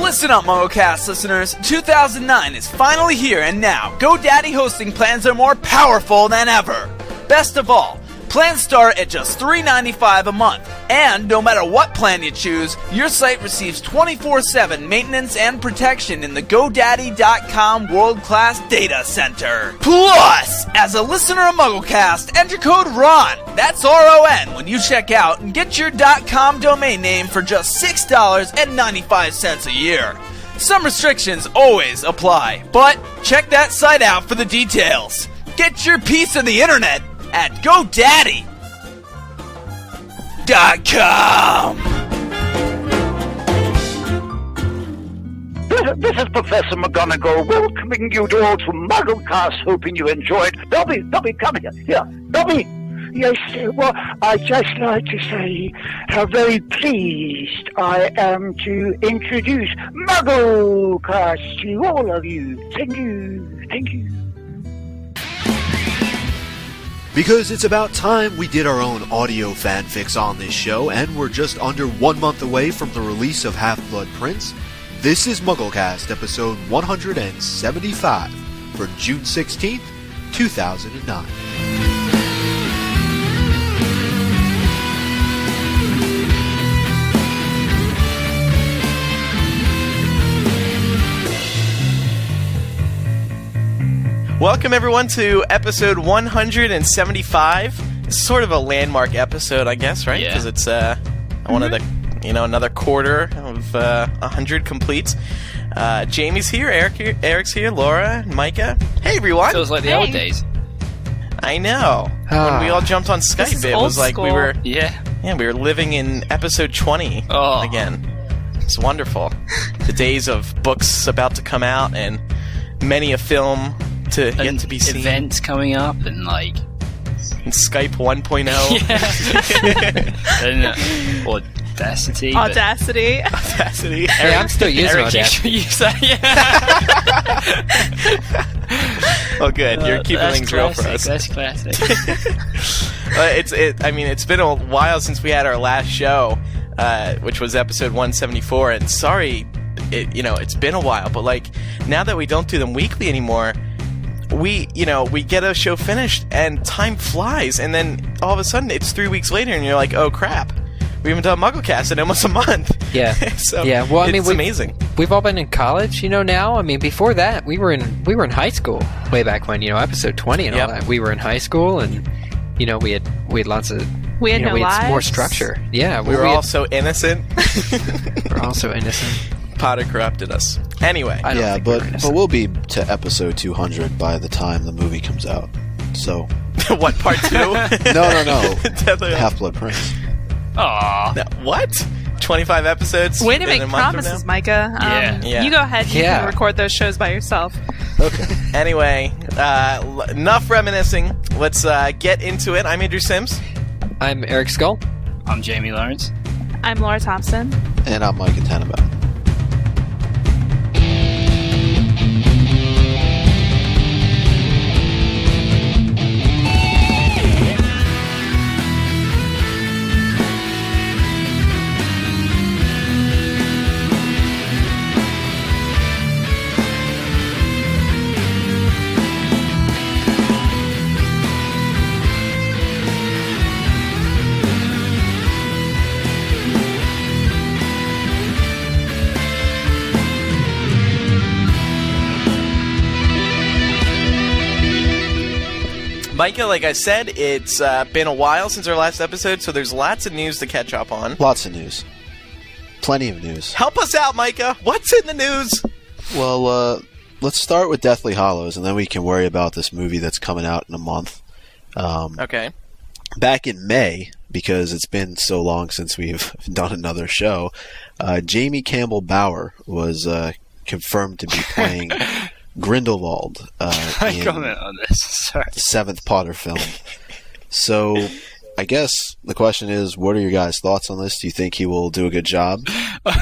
Listen up, MuggleCast listeners. 2009 is finally here, and now GoDaddy hosting plans are more powerful than ever. Best of all, plans start at just $3.95 a month, and no matter what plan you choose, your site receives 24/7 maintenance and protection in the GoDaddy.com world-class data center. Plus, as a listener of MuggleCast, enter code RON, that's R-O-N, when you check out and get your .com domain name for just $6.95 a year. Some restrictions always apply, but check that site out for the details. Get your piece of the internet at GoDaddy.com. This is Professor McGonagall welcoming you all to MuggleCast, hoping you enjoyed. Dobby, come here. Dobby! Yes, well, I'd just like to say how very pleased I am to introduce MuggleCast to all of you. Thank you. Because it's about time we did our own audio fanfics on this show, and we're just under 1 month away from the release of Half-Blood Prince. This is MuggleCast, episode 175, for June 16th, 2009. Welcome everyone to episode 175. It's sort of a landmark episode, I guess, right? Because it's one of the, another quarter of 100 complete. Jamie's here, Eric's here, Laura, Micah. Hey everyone! Feels like the old days. I know. When we all jumped on Skype, it was like we were we were living in episode 20 again. It's wonderful. The days of books about to come out and many a film to yet to be seen. Events coming up and Skype 1.0. And, Audacity. Hey, I'm still using Audacity. Use that, Oh, good. You're keeping things real for us. That's classic. It's been a while since we had our last show, which was episode 174. And sorry, it's been a while, but now that we don't do them weekly anymore, we get a show finished and time flies, and then all of a sudden it's 3 weeks later and you're like, oh crap, we haven't done MuggleCast in almost a month. Yeah. So well, it's amazing. We've all been in college, now. Before that, we were in high school way back when, episode 20 and all that. We were in high school, and we had lots of we had lives. More structure. Yeah, we were all so innocent. We're all so innocent. Potter corrupted us. Anyway. But we'll be to episode 200 by the time the movie comes out. So. What, part 2? No. Half-Blood Prince. Aww. No, what? 25 episodes? Way to make promises, Micah. You go ahead. You can record those shows by yourself. Okay. Anyway, enough reminiscing. Let's get into it. I'm Andrew Sims. I'm Eric Skull. I'm Jamie Lawrence. I'm Laura Thompson. And I'm Micah Tannenbaum. Micah, like I said, it's been a while since our last episode, so there's lots of news to catch up on. Lots of news. Plenty of news. Help us out, Micah. What's in the news? Well, let's start with Deathly Hallows, and then we can worry about this movie that's coming out in a month. Okay. Back in May, because it's been so long since we've done another show, Jamie Campbell Bower was confirmed to be playing Grindelwald in comment on this. Sorry. The 7th Potter film. So, I guess the question is, what are your guys' thoughts on this? Do you think he will do a good job?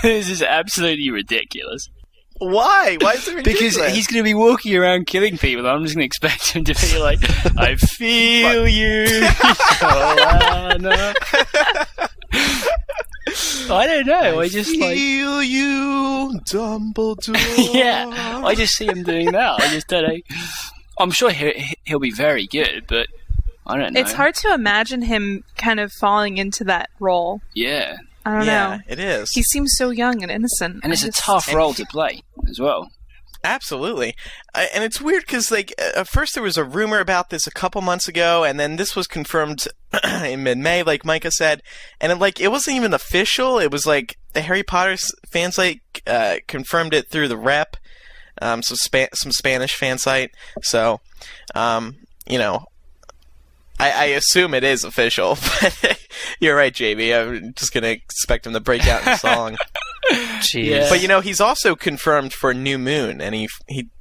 This is absolutely ridiculous. Why? Why is it ridiculous? Because he's going to be walking around killing people, and I'm just going to expect him to be like, I feel you, Joanna. I don't know. I just feel you, Dumbledore. Yeah, I just see him doing that. I just don't know. I'm sure he'll be very good, but I don't know. It's hard to imagine him kind of falling into that role. Yeah. I don't know. It is. He seems so young and innocent. And it's a tough role to play as well. Absolutely. And it's weird because, like, at first there was a rumor about this a couple months ago, and then this was confirmed in mid-May, like Micah said. And, it wasn't even official. It was, like, the Harry Potter fan site confirmed it through the rep, some Spanish fan site. So, you know, I assume it is official, but you're right, JB. I'm just going to expect him to break out in a song. Jeez. But, you know, he's also confirmed for New Moon, and he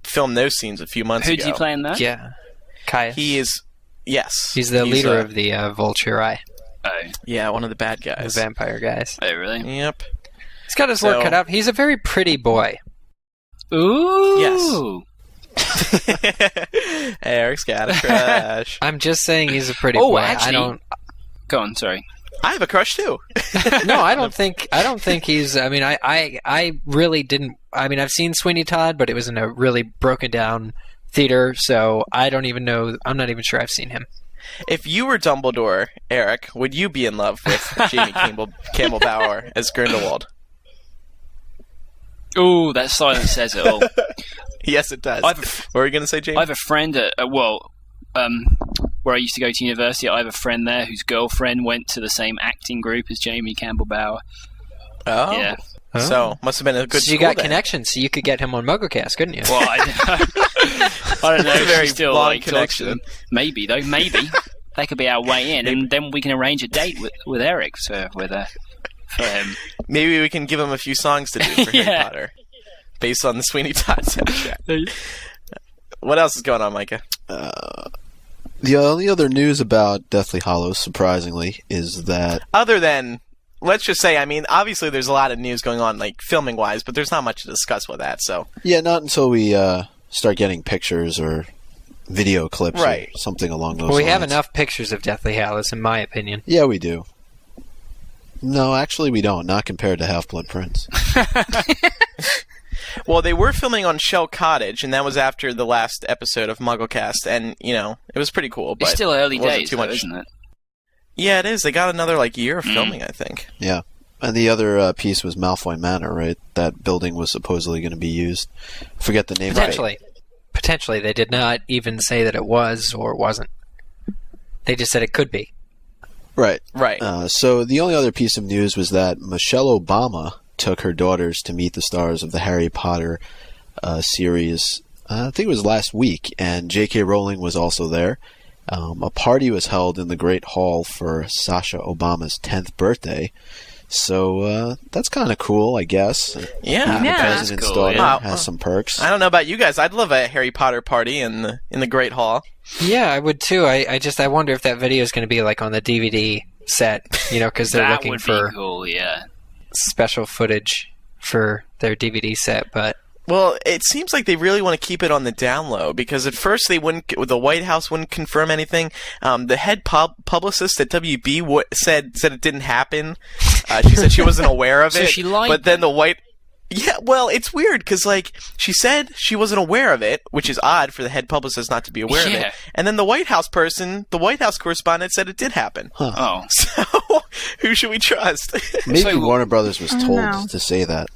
filmed those scenes a few months ago. Who's he playing that? Yeah. Caius. He is, yes. He's the leader of the Vulturi. Oh. Yeah, one of the bad guys. The vampire guys. Oh, really? Yep. He's got his work cut out. He's a very pretty boy. Ooh. Yes. Eric's got a crush. I'm just saying he's a pretty boy. Actually, go on, sorry. I have a crush too. No, I don't think he's. I mean, I really didn't. I mean, I've seen Sweeney Todd, but it was in a really broken down theater, so I don't even know. I'm not even sure I've seen him. If you were Dumbledore, Eric, would you be in love with Jamie Campbell Bower as Grindelwald? Ooh, that silence says it all. Yes, it does. What were you going to say, Jamie? I have a friend at where I used to go to university. I have a friend there whose girlfriend went to the same acting group as Jamie Campbell Bower. Oh. Yeah. Oh. So, must have been a good So you got connections, so you could get him on MuggleCast, couldn't you? Well, I don't know. It's a very still long like connection. Maybe, though. Maybe. That could be our way in, and then we can arrange a date with Eric for him. Maybe we can give him a few songs to do for Harry Potter, based on the Sweeney Todd soundtrack. What else is going on, Micah? The only other news about Deathly Hallows, surprisingly, is that... Other than, let's just say, I mean, obviously there's a lot of news going on, like, filming-wise, but there's not much to discuss with that, so... Yeah, not until we start getting pictures or video clips or something along those lines. We have enough pictures of Deathly Hallows, in my opinion. Yeah, we do. No, actually we don't, not compared to Half-Blood Prince. Well, they were filming on Shell Cottage, and that was after the last episode of MuggleCast, and, you know, it was pretty cool, but... It's still early days, too much, isn't it? Yeah, it is. They got another, year of filming, I think. Yeah. And the other piece was Malfoy Manor, right? That building was supposedly going to be used. I forget the name. Potentially. Potentially. They did not even say that it was or wasn't. They just said it could be. Right. Right. So the only other piece of news was that Michelle Obama took her daughters to meet the stars of the Harry Potter series. I think it was last week, and J.K. Rowling was also there. A party was held in the Great Hall for Sasha Obama's 10th birthday. So that's kind of cool, I guess. Yeah. The president's daughter has some perks. I don't know about you guys. I'd love a Harry Potter party in the Great Hall. Yeah, I would too. I wonder if that video is going to be on the DVD set, because they're looking for cool, special footage for their DVD set, but... Well, it seems like they really want to keep it on the down low, because at first the White House wouldn't confirm anything. The head publicist at WB said it didn't happen. She said she wasn't aware of it. So she lied. But then yeah, well, it's weird, because, she said she wasn't aware of it, which is odd for the head publicist not to be aware of it. And then the White House correspondent said it did happen. Huh. Oh. So, who should we trust? Maybe Warner Brothers was told to say that.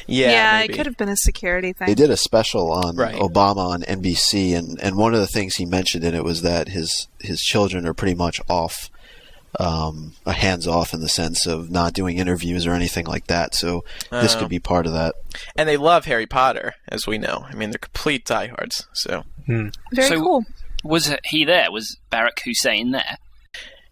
Yeah, it could have been a security thing. They did a special on Obama on NBC, and one of the things he mentioned in it was that his children are pretty much off, hands off in the sense of not doing interviews or anything like that. So this could be part of that. And they love Harry Potter, as we know. I mean, they're complete diehards. So very cool. Was he there? Was Barack Hussein there?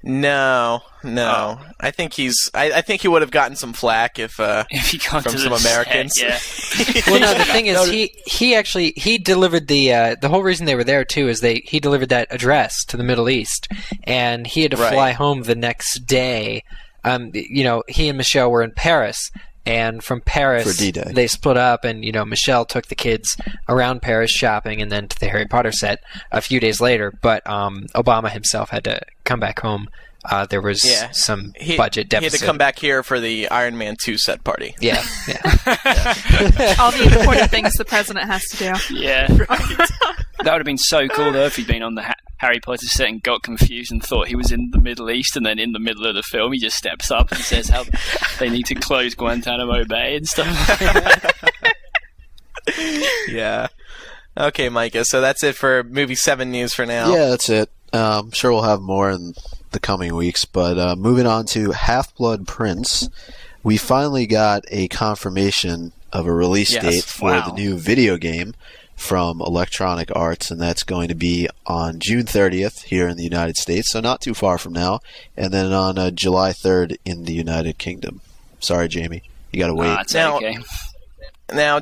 No. Oh. I think I think he would have gotten some flack if he got from some Americans. Set, yeah. Well, no. The thing is, he delivered the whole reason they were there too is he delivered that address to the Middle East, and he had to fly home the next day. He and Michelle were in Paris. And from Paris, for D-Day, they split up, and Michelle took the kids around Paris shopping, and then to the Harry Potter set a few days later. But Obama himself had to come back home there was some budget deficit. He had to come back here for the Iron Man 2 set party. Yeah. All the important things the president has to do. Yeah. That would have been so cool, though, if he'd been on the Harry Potter set and got confused and thought he was in the Middle East, and then in the middle of the film he just steps up and says how they need to close Guantanamo Bay and stuff like that. Yeah. Okay, Micah, so that's it for Movie 7 news for now. Yeah, that's it. I'm sure we'll have more in the coming weeks, but moving on to Half-Blood Prince, we finally got a confirmation of a release date for the new video game from Electronic Arts, and that's going to be on June 30th here in the United States, so not too far from now, and then on July 3rd in the United Kingdom. Sorry, Jamie. You gotta wait. It's okay. Now,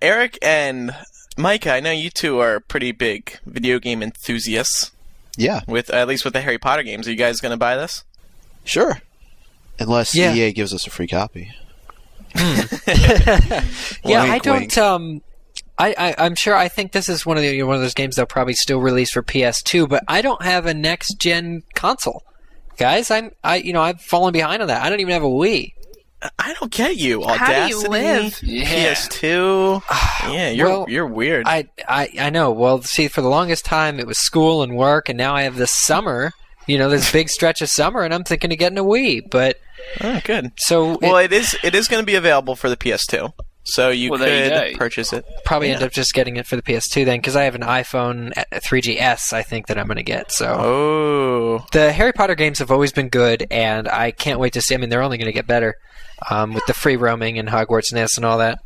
Eric and Micah, I know you two are pretty big video game enthusiasts. Yeah. At least with the Harry Potter games. Are you guys going to buy this? Sure. Unless EA gives us a free copy. I don't... I'm sure. I think this is one of those games they'll probably still release for PS2, but I don't have a next gen console, guys. I've fallen behind on that. I don't even have a Wii. I don't get you. How do you live? PS2. Yeah, you're weird. I know. Well, see, for the longest time it was school and work, and now I have this summer. This big stretch of summer, and I'm thinking of getting a Wii. But good. So it is going to be available for the PS2. So you could purchase it. Probably end up just getting it for the PS2 then, because I have an iPhone 3GS, I think, that I'm going to get. So the Harry Potter games have always been good, and I can't wait to see. I mean, they're only going to get better with the free roaming and Hogwarts Nest and all that.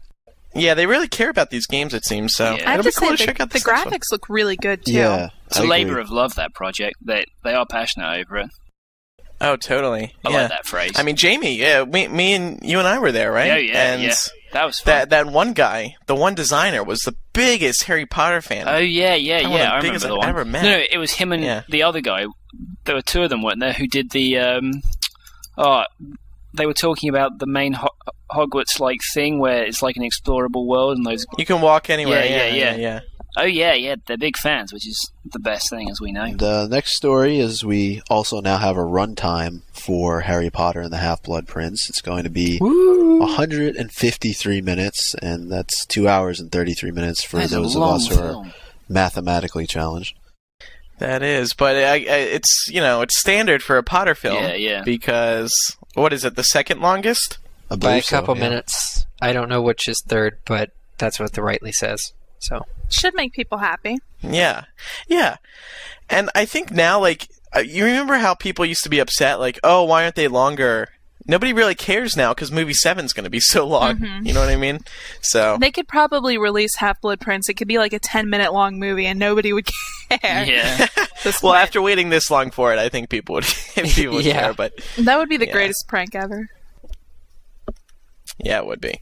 Yeah, they really care about these games, it seems. So I have to say, the graphics look really good too. Yeah, it's a labor of love, that project. They are passionate over it. Oh, totally. I like that phrase. I mean, Jamie, me and you and I were there, right? Yeah. That was fun. That one guy, the one designer, was the biggest Harry Potter fan. Oh, yeah. I remember the one. I've ever met. No, it was him and the other guy. There were two of them, weren't there, who did the... they were talking about the main Hogwarts-like thing where it's like an explorable world and those... You can walk anywhere. Yeah. Oh, yeah, they're big fans, which is the best thing, as we know. The next story is we also now have a runtime for Harry Potter and the Half-Blood Prince. It's going to be 153 minutes, and that's 2 hours and 33 minutes for those of us who are mathematically challenged. That is, but it's standard for a Potter film. Yeah. Because, what is it, the second longest? By a couple minutes. I don't know which is third, but that's what the rightly says. So should make people happy. Yeah. And I think now, you remember how people used to be upset, oh, why aren't they longer? Nobody really cares now because movie 7's going to be so long. Mm-hmm. You know what I mean? So they could probably release Half-Blood Prince. It could be like a 10-minute long movie, and nobody would care. Yeah. Well, after waiting this long for it, I think people would care. But that would be the greatest prank ever. Yeah, it would be.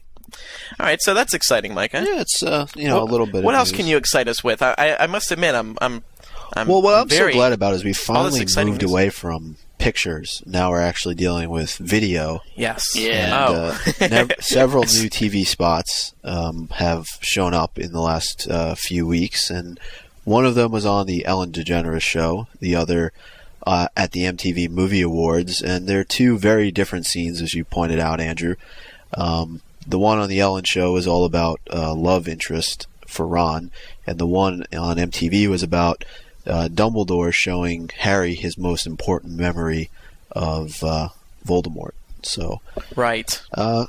All right, so that's exciting, Micah. Yeah, it's a little bit. What else can you excite us with? I must admit, I'm what I'm so glad about is we finally moved news. Away from pictures. Now we're actually dealing with video. Yes. Yeah. And, several new TV spots have shown up in the last few weeks, and one of them was on the Ellen DeGeneres show. The other at the MTV Movie Awards, and they're two very different scenes, as you pointed out, Andrew. The one on the Ellen show is all about love interest for Ron, and the one on MTV was about Dumbledore showing Harry his most important memory of Voldemort. So, right. A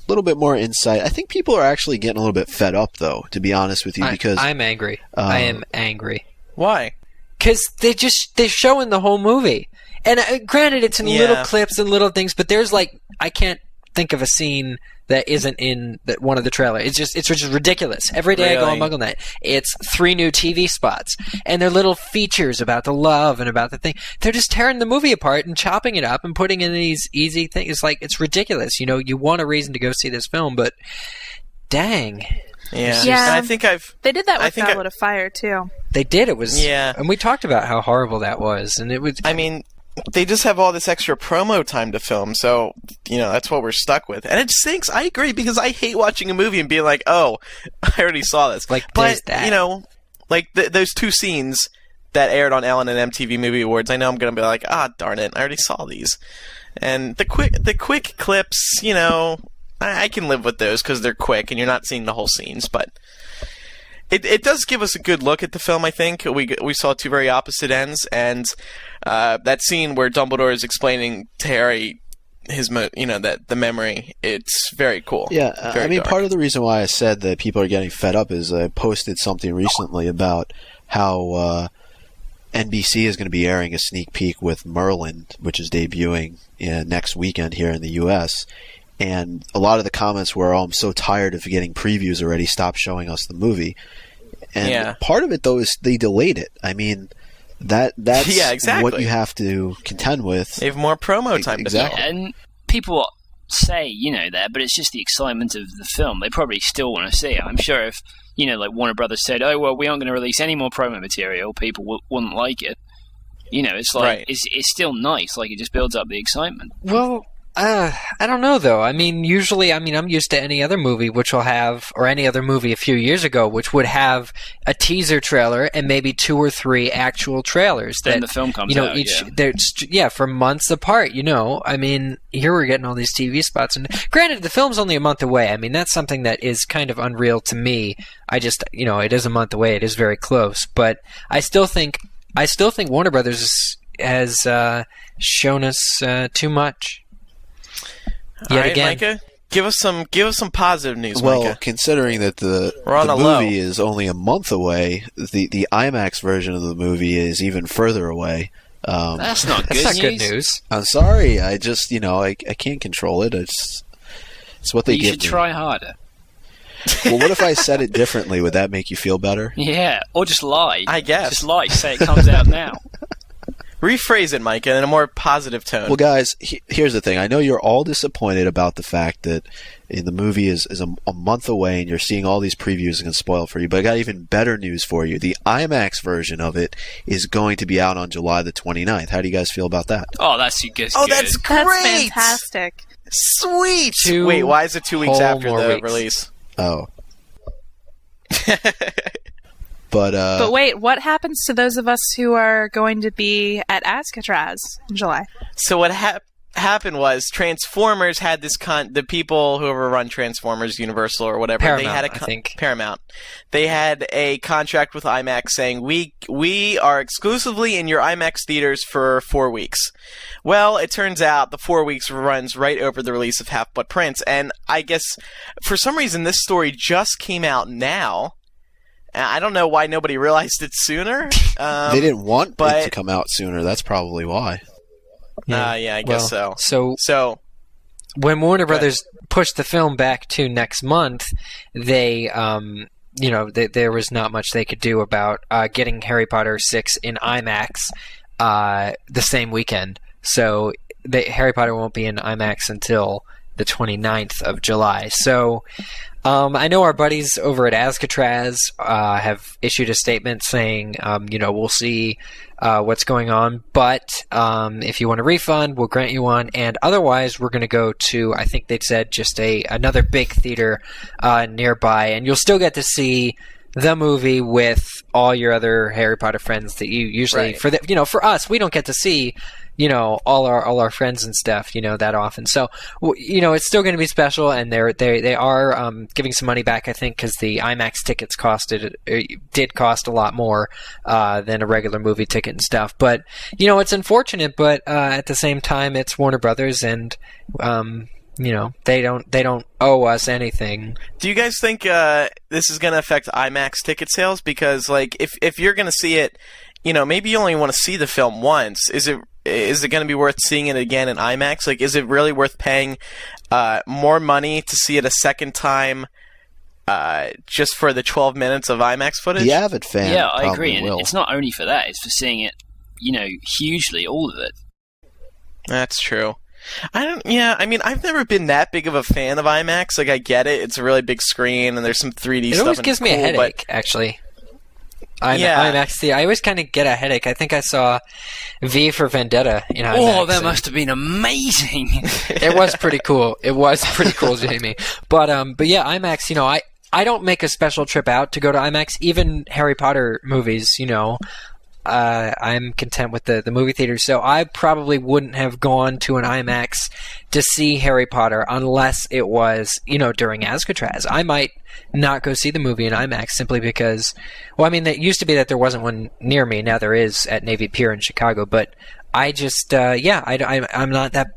little bit more insight. I think people are actually getting a little bit fed up, though, to be honest with you, because I'm angry. I am angry. Why? Because they're showing the whole movie, and granted, it's in little clips and little things, but there's I can't think of a scene that isn't in one of the trailers. It's just ridiculous. Every day I go on MuggleNet, it's 3 new TV spots, and they're little features about the love and about the thing. They're just tearing the movie apart and chopping it up and putting in these easy things. It's ridiculous. You want a reason to go see this film, but dang. Yeah. And I think they did that with Goblet of Fire too. They did. It was and we talked about how horrible that was, and it was. I mean, they just have all this extra promo time to film, so, that's what we're stuck with. And it stinks. I agree, because I hate watching a movie and being like, oh, I already saw this. But, those two scenes, that aired on Ellen and MTV Movie Awards, I know I'm going to be like, darn it, I already saw these. And the quick clips, you know, I can live with those because they're quick and you're not seeing the whole scenes, but it does give us a good look at the film, I think. We saw two very opposite ends, and that scene where Dumbledore is explaining to Harry that the memory, it's very cool. Yeah, very dark. Part of the reason why I said that people are getting fed up is I posted something recently about how NBC is going to be airing a sneak peek with Merlin, which is debuting next weekend here in the U.S., and a lot of the comments were, I'm so tired of getting previews already, stop showing us the movie. And part of it, though, is they delayed it. I mean, that's exactly what you have to contend with. They have more promo time to film. And people say, that, but it's just the excitement of the film. They probably still want to see it. I'm sure if, like Warner Brothers said, oh, well, we aren't going to release any more promo material, people wouldn't like it. It's like, it's still nice. Like, it just builds up the excitement. Well, I don't know, though. I mean, usually, I'm used to any other movie which will have, or any other movie a few years ago, which would have a teaser trailer and maybe 2 or 3 actual trailers. Then the film comes out, for months apart, I mean, here we're getting all these TV spots. And granted, the film's only a month away. I mean, that's something that is kind of unreal to me. I just, it is a month away. It is very close. But I still think Warner Brothers has shown us too much. All right, Micah, give us some positive news. Well, Micah. Considering that the movie is only a month away, the IMAX version of the movie is even further away. That's not good news. I'm sorry. I just I can't control it. It's what they give me. You should try harder. Well, what if I said it differently? Would that make you feel better? Yeah, or just lie. I guess. Just lie. Say it comes out now. Rephrase it, Micah, in a more positive tone. Well, guys, here's the thing. I know you're all disappointed about the fact that the movie is a month away and you're seeing all these previews and it's spoiled for you, but I got even better news for you. The IMAX version of it is going to be out on July the 29th. How do you guys feel about that? Oh, that's good. Oh, that's great! That's fantastic. Sweet! Wait, why is it 2 weeks after the release? Oh. But wait, what happens to those of us who are going to be at Azkatraz in July? So what happened was Transformers had this the people who run Transformers, Universal or whatever, Paramount, they had I think. Paramount. They had a contract with IMAX saying we are exclusively in your IMAX theaters for 4 weeks. Well, it turns out the 4 weeks runs right over the release of Half-Blood Prince, and I guess for some reason this story just came out now. I don't know why nobody realized it sooner. They didn't want it to come out sooner. That's probably why. I guess so. So when Warner Brothers pushed the film back to next month, they, there was not much they could do about getting Harry Potter 6 in IMAX the same weekend. So Harry Potter won't be in IMAX until the 29th of July. So I know our buddies over at Azkatraz have issued a statement saying, we'll see what's going on, but if you want a refund, we'll grant you one, and otherwise we're going to go to, I think they'd said, just another big theater nearby, and you'll still get to see the movie with all your other Harry Potter friends that you usually, for us, we don't get to see all our friends and stuff, that often. So, it's still going to be special, and they are giving some money back, I think, because the IMAX tickets did cost a lot more than a regular movie ticket and stuff. But it's unfortunate, but at the same time, it's Warner Brothers, and they don't owe us anything. Do you guys think this is going to affect IMAX ticket sales? Because if you're going to see it, maybe you only want to see the film once. Is it going to be worth seeing it again in IMAX? Is it really worth paying more money to see it a second time just for the 12 minutes of IMAX footage? The avid fan I agree. Will. And it's not only for that. It's for seeing it, hugely, all of it. That's true. I've never been that big of a fan of IMAX. I get it. It's a really big screen, and there's some 3D stuff. It always gives me a headache, actually. IMAX. I always kind of get a headache. I think I saw V for Vendetta in IMAX. Oh, that must have been amazing. It was pretty cool. Jamie. But IMAX, I don't make a special trip out to go to IMAX. Even Harry Potter movies, I'm content with the movie theater. So I probably wouldn't have gone to an IMAX to see Harry Potter unless it was, during Azkatraz. I might not go see the movie in IMAX simply because, it used to be that there wasn't one near me. Now there is at Navy Pier in Chicago, but I just, I'm not that,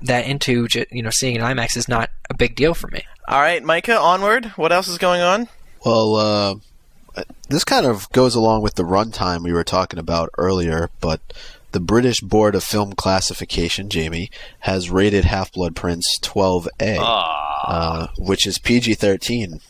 that into, seeing an IMAX is not a big deal for me. All right, Micah, onward. What else is going on? Well, this kind of goes along with the runtime we were talking about earlier, but the British Board of Film Classification, Jamie, has rated Half-Blood Prince 12A, which is PG-13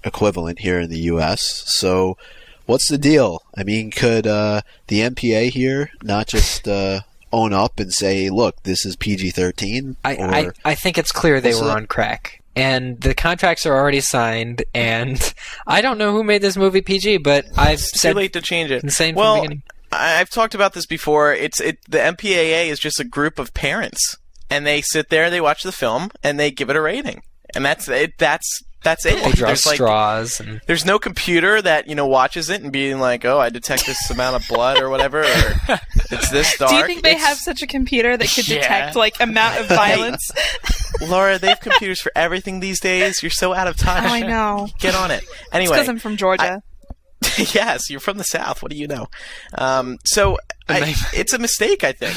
equivalent here in the U.S., so what's the deal? I mean, could the MPAA here not just own up and say, look, this is PG-13? I think it's clear they were on crack. And the contracts are already signed, and I don't know who made this movie PG, but I've said too late to change it. Insane from the beginning. I've talked about this before. The MPAA is just a group of parents, and they sit there, they watch the film, and they give it a rating, and that's it. That's it. They draw straws. There's no computer that watches it and being like, "Oh, I detect this amount of blood or whatever." Or, it's this dark. Do you think they have such a computer that could detect amount of violence? Laura, they have computers for everything these days. You're so out of touch. Oh, I know. Get on it. Anyway, it's because I'm from Georgia. Yes, you're from the South. What do you know? It's a mistake, I think.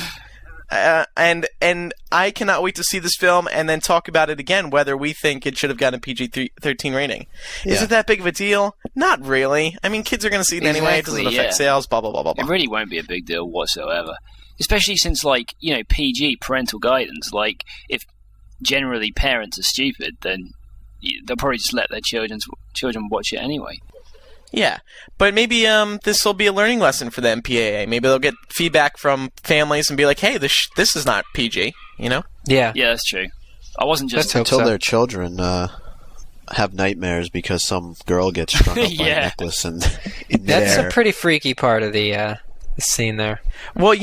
And I cannot wait to see this film and then talk about it again, whether we think it should have gotten a PG-13 rating. Yeah. Is it that big of a deal? Not really. I mean, kids are going to see it anyway. It doesn't affect sales, blah, blah, blah, blah, blah. It really won't be a big deal whatsoever. Especially since, PG, parental guidance, if generally parents are stupid, then they'll probably just let their children watch it anyway. Yeah, but maybe this will be a learning lesson for the MPAA. Maybe they'll get feedback from families and be like, "Hey, this is not PG," Yeah. Yeah, that's true. I wasn't just until their children have nightmares because some girl gets strung up by a necklace and that's a pretty freaky part of the scene there. Well,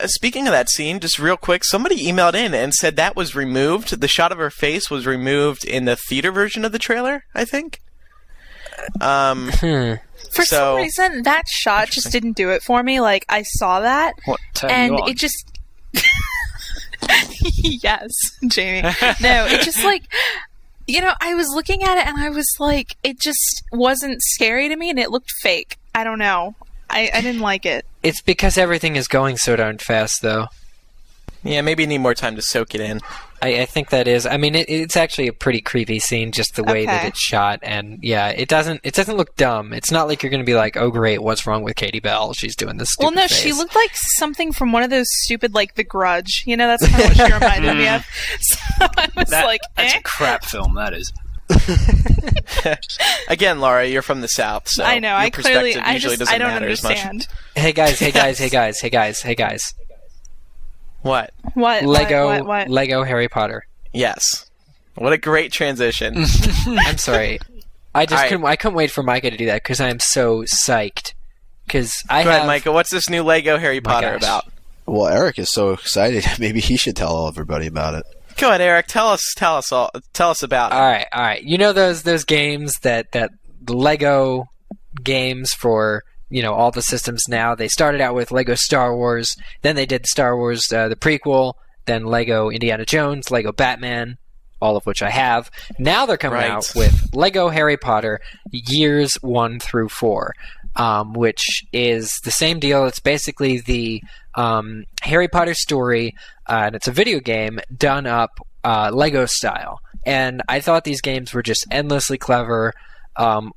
speaking of that scene, just real quick, somebody emailed in and said that was removed. The shot of her face was removed in the theater version of the trailer, I think. For some reason, that shot just didn't do it for me. I saw that, and it just... Yes, Jamie. No, it just, I was looking at it, and I was like, it just wasn't scary to me, and it looked fake. I don't know. I didn't like it. It's because everything is going so darn fast, though. Yeah, maybe you need more time to soak it in. I think that is. I mean, it's actually a pretty creepy scene, just the way that it's shot, and it doesn't look dumb. It's not like you're going to be like, oh great, what's wrong with Katie Bell? She's doing this stupid face. She looked like something from one of those stupid, The Grudge. That's kind of what she reminded me of. So I was that's a crap film, that is. Again, Laura, you're from the South, so I know. I don't understand. Hey guys. What? Lego Harry Potter. Yes. What a great transition. I'm sorry. I couldn't wait for Micah to do that because I am so psyched. Go ahead, Micah. What's this new Lego Harry Potter about? Well, Eric is so excited. Maybe he should tell everybody about it. Go ahead, Eric. Tell us about it. All right. You know those games that the Lego games for all the systems now. They started out with Lego Star Wars, then they did Star Wars the prequel, then Lego Indiana Jones, Lego Batman, all of which I have. Now they're coming out with Lego Harry Potter Years 1 through 4, which is the same deal. It's basically the Harry Potter story, and it's a video game done up Lego style. And I thought these games were just endlessly clever.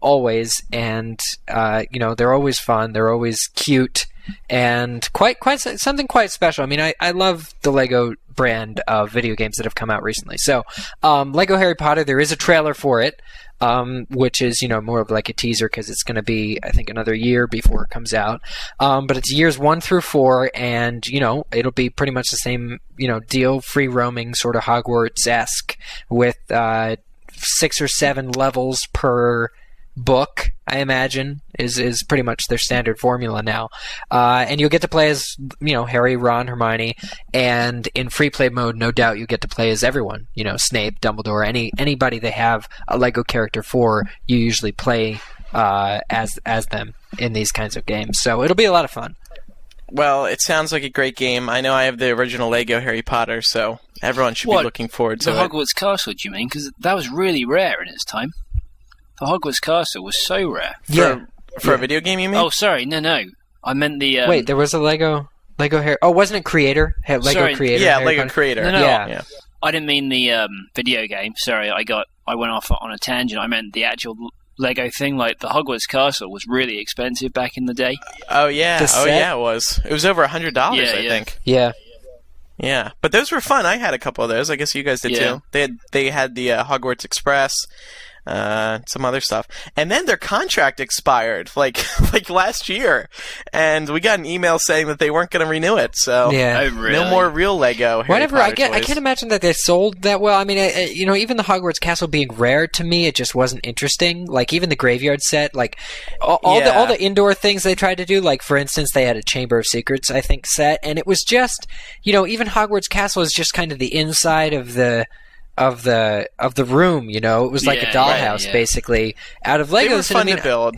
Always, and they're always fun, they're always cute, and quite something quite special. I mean, I love the Lego brand of video games that have come out recently. So, Lego Harry Potter, there is a trailer for it, which is more of like a teaser because it's going to be, I think, another year before it comes out. But it's years 1 through 4, and it'll be pretty much the same deal, free roaming, sort of Hogwarts-esque, with 6 or 7 levels per book, I imagine, is pretty much their standard formula now. And you'll get to play as, Harry, Ron, Hermione, and in free play mode, no doubt you get to play as everyone. Snape, Dumbledore, anybody they have a Lego character for, you usually play as them. in these kinds of games. So it'll be a lot of fun. Well, it sounds like a great game. I know I have the original Lego Harry Potter, so everyone should be looking forward to the it. Hogwarts Castle, do you mean? Because that was really rare in its time. The Hogwarts Castle was so rare. For a video game, you mean? Oh, sorry, no. I meant the... Wait, there was a Lego Harry... Oh, wasn't it Creator? Lego Creator? Yeah, Harry Lego Potter? Creator. No. Yeah. I didn't mean the video game. Sorry, I went off on a tangent. I meant the actual Lego thing. Like, the Hogwarts Castle was really expensive back in the day. Oh, yeah. The set? Yeah, it was. It was over $100, I think. Yeah. Yeah, but those were fun. I had a couple of those. I guess you guys did too. They had the Hogwarts Express, some other stuff, and then their contract expired like last year, and we got an email saying that they weren't going to renew it. So Oh, really? no more real Lego Harry Whatever. Potter I toys. can't imagine that they sold that well. I mean, even the Hogwarts Castle being rare to me, it just wasn't interesting. Like even the graveyard set, like all the indoor things they tried to do. Like for instance, they had a Chamber of Secrets, I think, set, and it was just, even Hogwarts Castle is just kind of the inside of the room. It was like a dollhouse basically out of Legos. They were fun to build.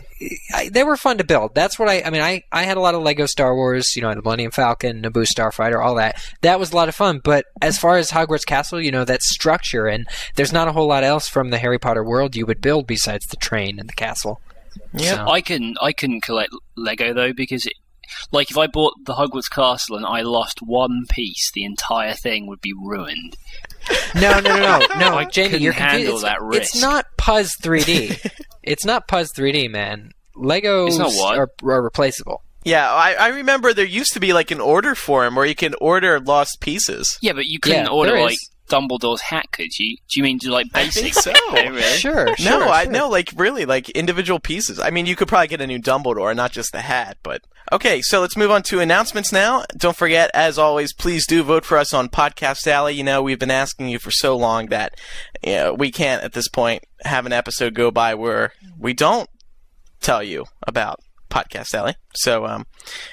They were fun to build. That's what I had a lot of Lego Star Wars, the Millennium Falcon, Naboo Starfighter, all that. That was a lot of fun. But as far as Hogwarts Castle, that structure, and there's not a whole lot else from the Harry Potter world you would build besides the train and the castle. Yeah, so. I couldn't collect Lego though, because if I bought the Hogwarts Castle and I lost one piece, the entire thing would be ruined. No, Jamie, you're handle that risk. It's not Puzz 3D. It's not Puzz 3D, man. Legos are replaceable. Yeah, I remember there used to be like an order form where you can order lost pieces. Yeah, but you couldn't order like Dumbledore's hat, could you? Do you mean like basic? I think so. Really? Sure. No, like really, like individual pieces. I mean, you could probably get a new Dumbledore, not just the hat, but... Okay, so let's move on to announcements now. Don't forget, as always, please do vote for us on Podcast Alley. We've been asking you for so long that we can't, at this point, have an episode go by where we don't tell you about Podcast Alley. So,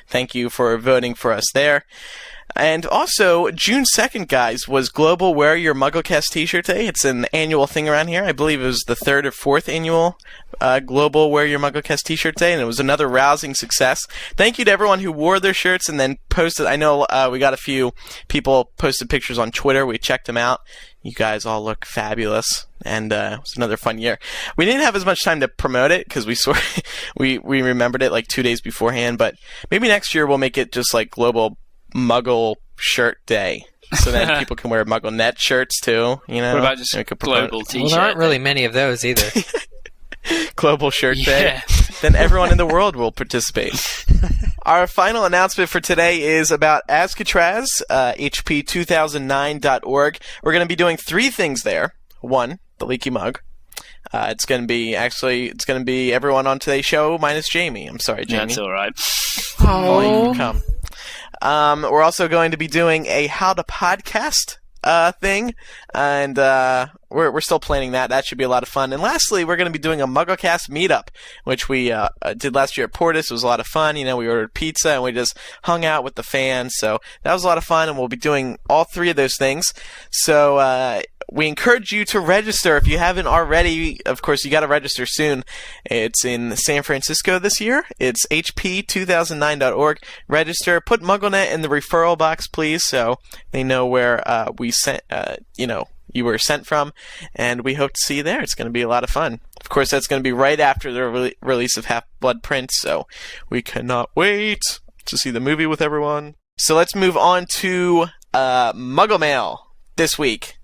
thank you for voting for us there. And also, June 2nd, guys, was Global Wear Your MuggleCast T-Shirt Day. It's an annual thing around here. I believe it was the 3rd or 4th annual Global Wear Your MuggleCast T-Shirt Day, and it was another rousing success. Thank you to everyone who wore their shirts and then posted. I know we got a few people posted pictures on Twitter. We checked them out. You guys all look fabulous, and it was another fun year. We didn't have as much time to promote it because we remembered it like 2 days beforehand, but maybe next year we'll make it just like Global Muggle Shirt Day, so then people can wear MuggleNet shirts too. What about just Global T-shirt? Well, there aren't really many of those either. Global Shirt Day. Then everyone in the world will participate. Our final announcement for today is about Azkatraz, hp2009.org. We're going to be doing 3 things there. 1, the Leaky Mug. It's going to be everyone on today's show minus Jamie. I'm sorry, Jamie. That's all right. Oh, you can come. We're also going to be doing a How to Podcast thing, and we're still planning that. That should be a lot of fun. And lastly, we're going to be doing a MuggleCast meetup, which we did last year at Portis. It was a lot of fun. We ordered pizza and we just hung out with the fans. So that was a lot of fun, and we'll be doing all 3 of those things. So we encourage you to register if you haven't already. Of course, you got to register soon. It's in San Francisco this year. It's hp2009.org. Register. Put MuggleNet in the referral box, please, so they know where we sent. You were sent from, and we hope to see you there. It's going to be a lot of fun. Of course, that's going to be right after the release of Half-Blood Prince, so we cannot wait to see the movie with everyone. So let's move on to Muggle Mail this week.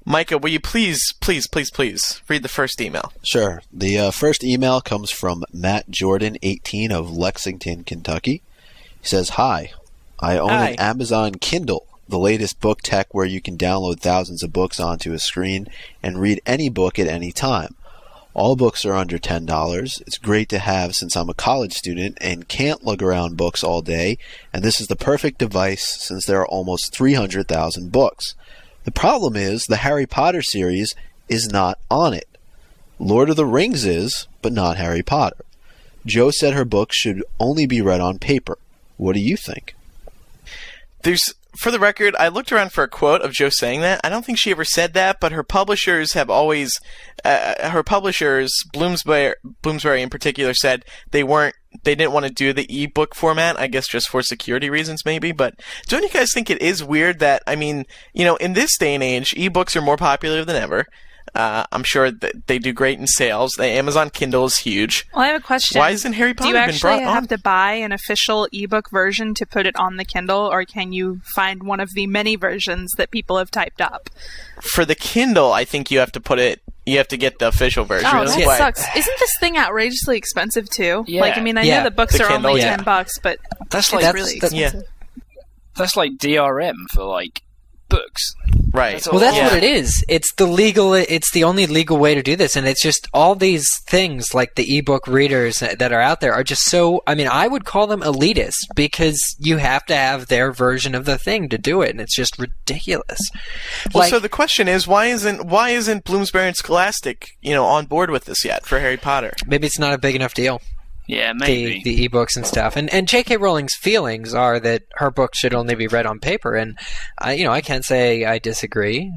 Micah, will you please read the first email? Sure. The first email comes from Matt Jordan, 18, of Lexington, Kentucky. He says, Hi, I own an Amazon Kindle, the latest book tech where you can download thousands of books onto a screen and read any book at any time. All books are under $10. It's great to have since I'm a college student and can't lug around books all day, and this is the perfect device since there are almost 300,000 books. The problem is the Harry Potter series is not on it. Lord of the Rings is, but not Harry Potter. Jo said her books should only be read on paper. What do you think? for the record, I looked around for a quote of Jo saying that. I don't think she ever said that, but her publishers have always, Bloomsbury in particular, said they didn't want to do the ebook format, I guess just for security reasons maybe, but don't you guys think it is weird that, I mean, in this day and age, ebooks are more popular than ever. I'm sure that they do great in sales. The Amazon Kindle is huge. Well, I have a question. Why isn't Harry Potter been brought on? Do you actually have to buy an official ebook version to put it on the Kindle, or can you find one of the many versions that people have typed up? For the Kindle, I think you have to get the official version. Oh, that sucks. Isn't this thing outrageously expensive too? Yeah. Like, I mean, I know the books are Kindle, only $10, but that's really expensive. That's like DRM for like books. Right. That's what it is. It's the only legal way to do this, and it's just all these things like the ebook readers that are out there are just so, I mean, I would call them elitist because you have to have their version of the thing to do it, and it's just ridiculous. Well, so the question is, why isn't Bloomsbury and Scholastic, on board with this yet for Harry Potter? Maybe it's not a big enough deal. Yeah, maybe. The ebooks and stuff. And J.K. Rowling's feelings are that her book should only be read on paper, and I can't say I disagree.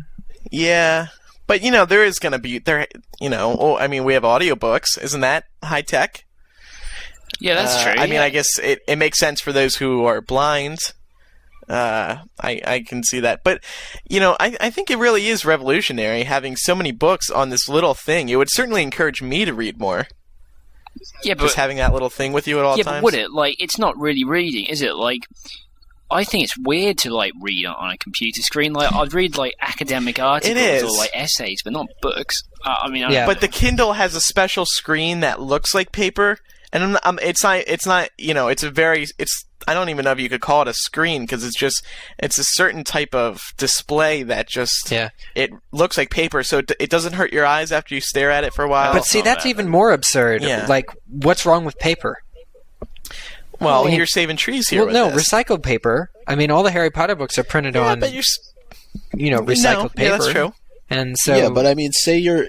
Yeah, but there is going to be we have audiobooks. Isn't that high tech? Yeah, that's true. I mean, I guess it makes sense for those who are blind. I can see that. But, I think it really is revolutionary having so many books on this little thing. It would certainly encourage me to read more. Yeah, but just having that little thing with you at all times. Yeah, but would it? Like, it's not really reading, is it? Like, I think it's weird to like read on a computer screen. Like, I'd read like academic articles or like essays, but not books. But the Kindle has a special screen that looks like paper, and I don't even know if you could call it a screen because it's a certain type of display that it looks like paper, so it doesn't hurt your eyes after you stare at it for a while. But see, that's even more absurd. Yeah. Like, what's wrong with paper? Well, you're saving trees here. Recycled paper. I mean, all the Harry Potter books are printed on, recycled paper. Yeah, that's true. And so, yeah, but I mean, say you're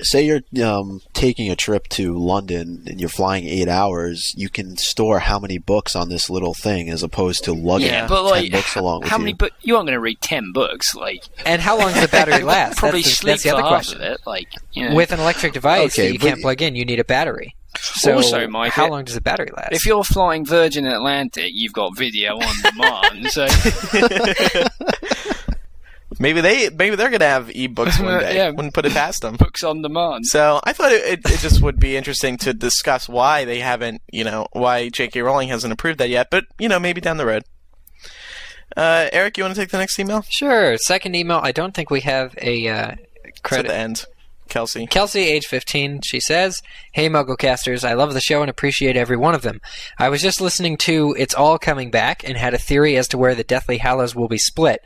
taking a trip to London and you're flying 8 hours, you can store how many books on this little thing as opposed to lugging 10 books along with you. How many books? You aren't going to read 10 books, like. And how long does the battery last? Probably that's the other question. It, like, with an electric device that you can't plug in, you need a battery. So, also, Mike, how long does the battery last? If you're flying Virgin Atlantic, you've got video on demand. So. Maybe they're going to have ebooks one day. Yeah, wouldn't put it past them. Books on demand. So I thought it just would be interesting to discuss why they haven't, why J.K. Rowling hasn't approved that yet. But, maybe down the road. Eric, you want to take the next email? Sure. Second email. I don't think we have a credit. It's at the end. Kelsey, age 15, she says, "Hey MuggleCasters, I love the show and appreciate every one of them. I was just listening to It's All Coming Back and had a theory as to where the Deathly Hallows will be split.